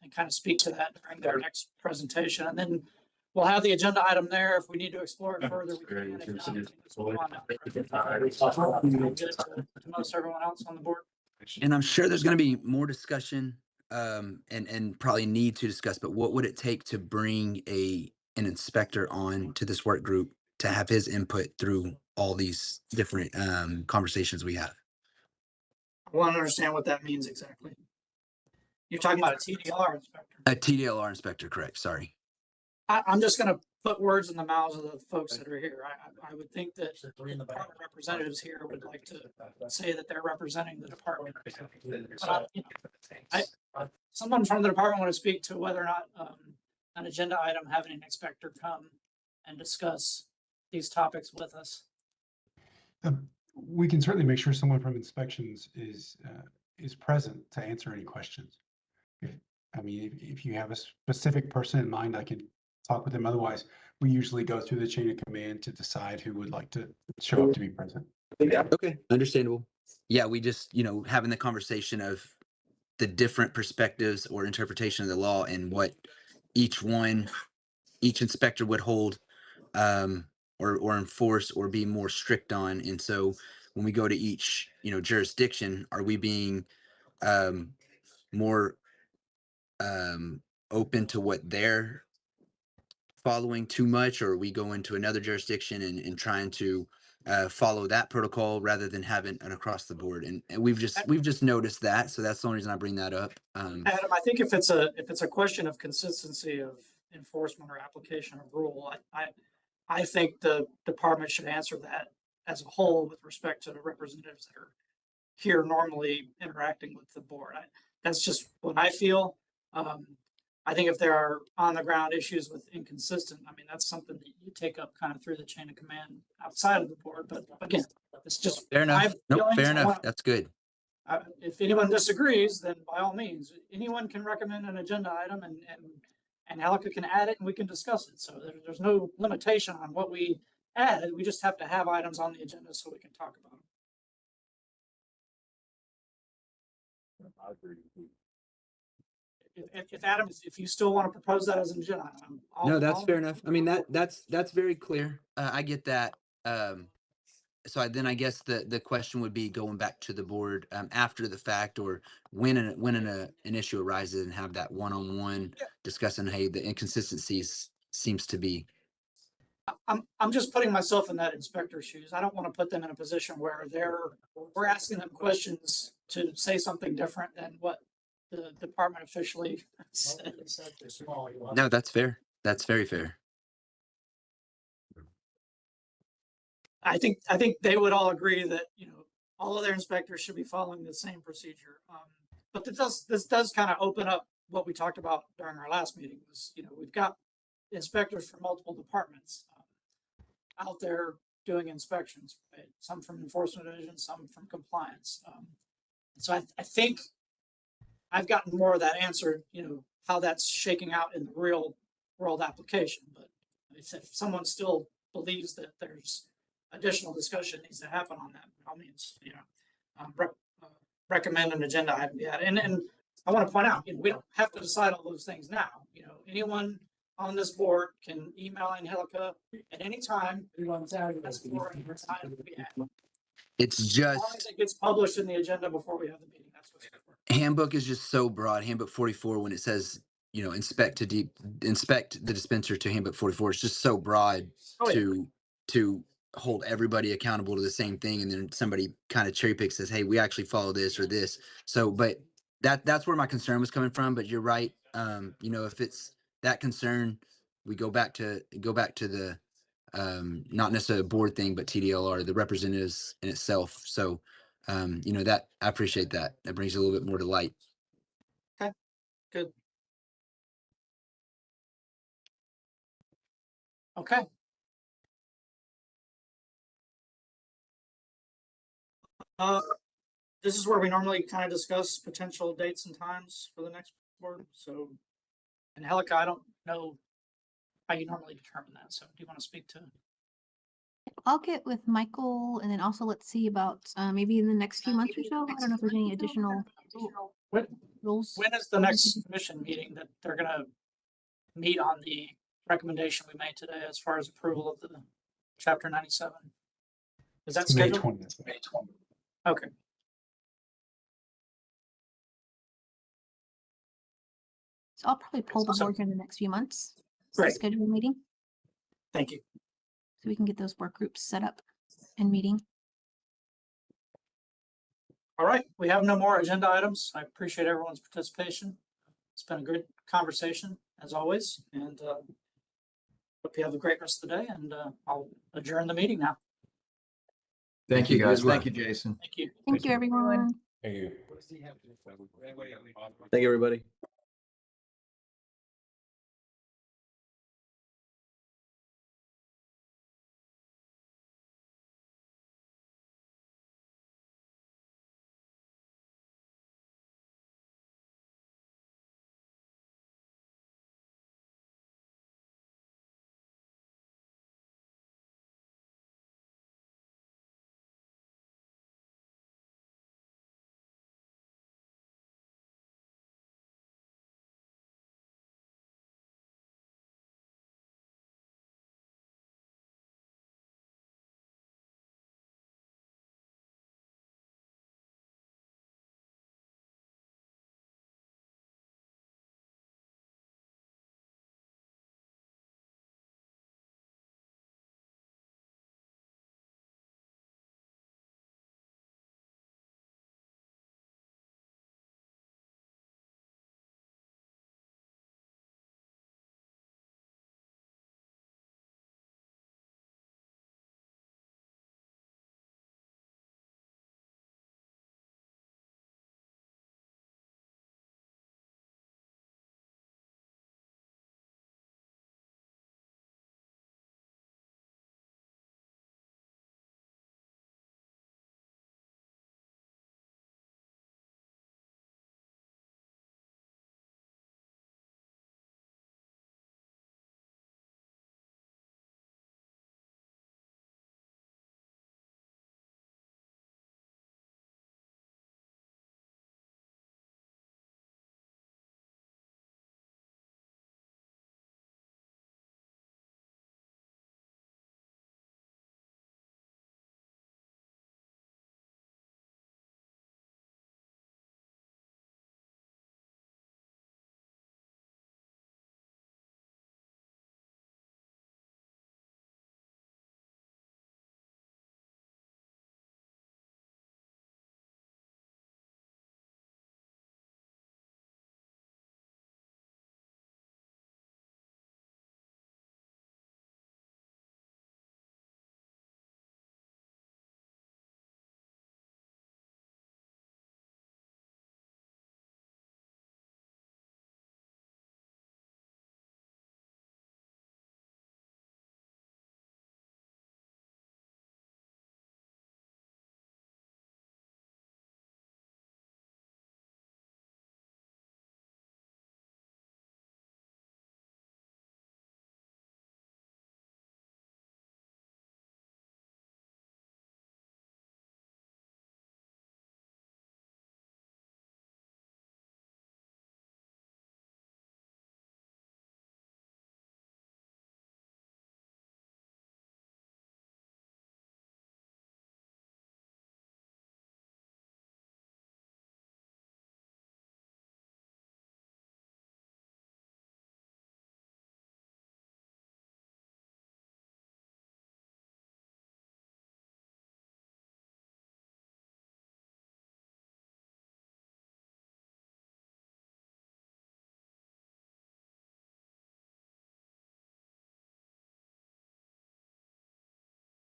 and kind of speak to that during their next presentation. And then we'll have the agenda item there. If we need to explore it further, we can. If not, we can just move on down. Get it to most everyone else on the board. And I'm sure there's going to be more discussion, and probably need to discuss, but what would it take to bring an inspector on to this work group to have his input through all these different conversations we have? I want to understand what that means exactly. You're talking about a TDLR inspector. A TDLR inspector, correct? Sorry. I'm just going to put words in the mouths of the folks that are here. I would think that the department representatives here would like to say that they're representing the department. Someone from the department want to speak to whether or not an agenda item having an inspector come and discuss these topics with us. We can certainly make sure someone from inspections is present to answer any questions. If you have a specific person in mind, I can talk with them. Otherwise, we usually go through the chain of command to decide who would like to show up to be present. Okay, understandable. Yeah, we just, having the conversation of the different perspectives or interpretation of the law and what each inspector would hold, or enforce or be more strict on. And so when we go to each, jurisdiction, are we being more open to what they're following too much, or are we going to another jurisdiction and trying to follow that protocol rather than having an across the board? And we've just noticed that, so that's the only reason I bring that up. Adam, I think if it's a question of consistency of enforcement or application of rule, I think the department should answer that as a whole with respect to the representatives that are here normally interacting with the board. That's just what I feel. I think if there are on the ground issues with inconsistent, that's something that you take up kind of through the chain of command outside of the board. But again, it's just fair enough. Nope, fair enough. That's good. If anyone disagrees, then by all means, anyone can recommend an agenda item and Helica can add it and we can discuss it. So there's no limitation on what we add. We just have to have items on the agenda so we can talk about them. I agree. If Adam, if you still want to propose that as an agenda item, No, that's fair enough. That's very clear. I get that. So I guess the question would be going back to the board after the fact, or when an issue arises, and have that one-on-one discussing, hey, the inconsistencies seems to be. I'm just putting myself in that inspector's shoes. I don't want to put them in a position where we're asking them questions to say something different than what the department officially said. No, that's fair. That's very fair. I think they would all agree that, all of their inspectors should be following the same procedure. But this does kind of open up what we talked about during our last meeting was, we've got inspectors from multiple departments out there doing inspections, right? Some from enforcement division, some from compliance. So I think I've gotten more of that answer, how that's shaking out in the real world application. But I said, if someone still believes that there's additional discussion needs to happen on that, by all means, recommend an agenda item. Yeah, and I want to point out, we don't have to decide all those things now. Anyone on this board can email Angelica at any time. It's just, as long as it gets published in the agenda before we have the meeting. That's what's important. Handbook is just so broad. Handbook 44, when it says, inspect the dispenser to handbook 44, it's just so broad to hold everybody accountable to the same thing. And then somebody kind of cherry picks, says, hey, we actually follow this or this. So, but that's where my concern was coming from. But you're right. If it's that concern, we go back to the not necessarily a board thing, but TDLR, the representatives in itself. So that I appreciate that. That brings a little bit more to light. Okay, good. Okay. This is where we normally kind of discuss potential dates and times for the next board. So, and Helica, I don't know how you normally determine that. So do you want to speak to? I'll get with Michael and then also let's see about maybe in the next few months or so. I don't know if there's any additional rules. When is the next commission meeting that they're gonna meet on the recommendation we made today as far as approval of the chapter 97? Is that May scheduled? 20th. May 20th. Okay. So I'll probably pull the awesome. board here in the next few months. Great. Schedule a meeting Thank you. so we can get those work groups set up and meeting. All right, we have no more agenda items. I appreciate everyone's participation. It's been a good conversation as always, and hope you have a great rest of the day, and I'll adjourn the meeting now. Thank you, guys. as well. Thank you, Jason. Thank you. Thank you, everyone. Thank you. Thank you, everybody.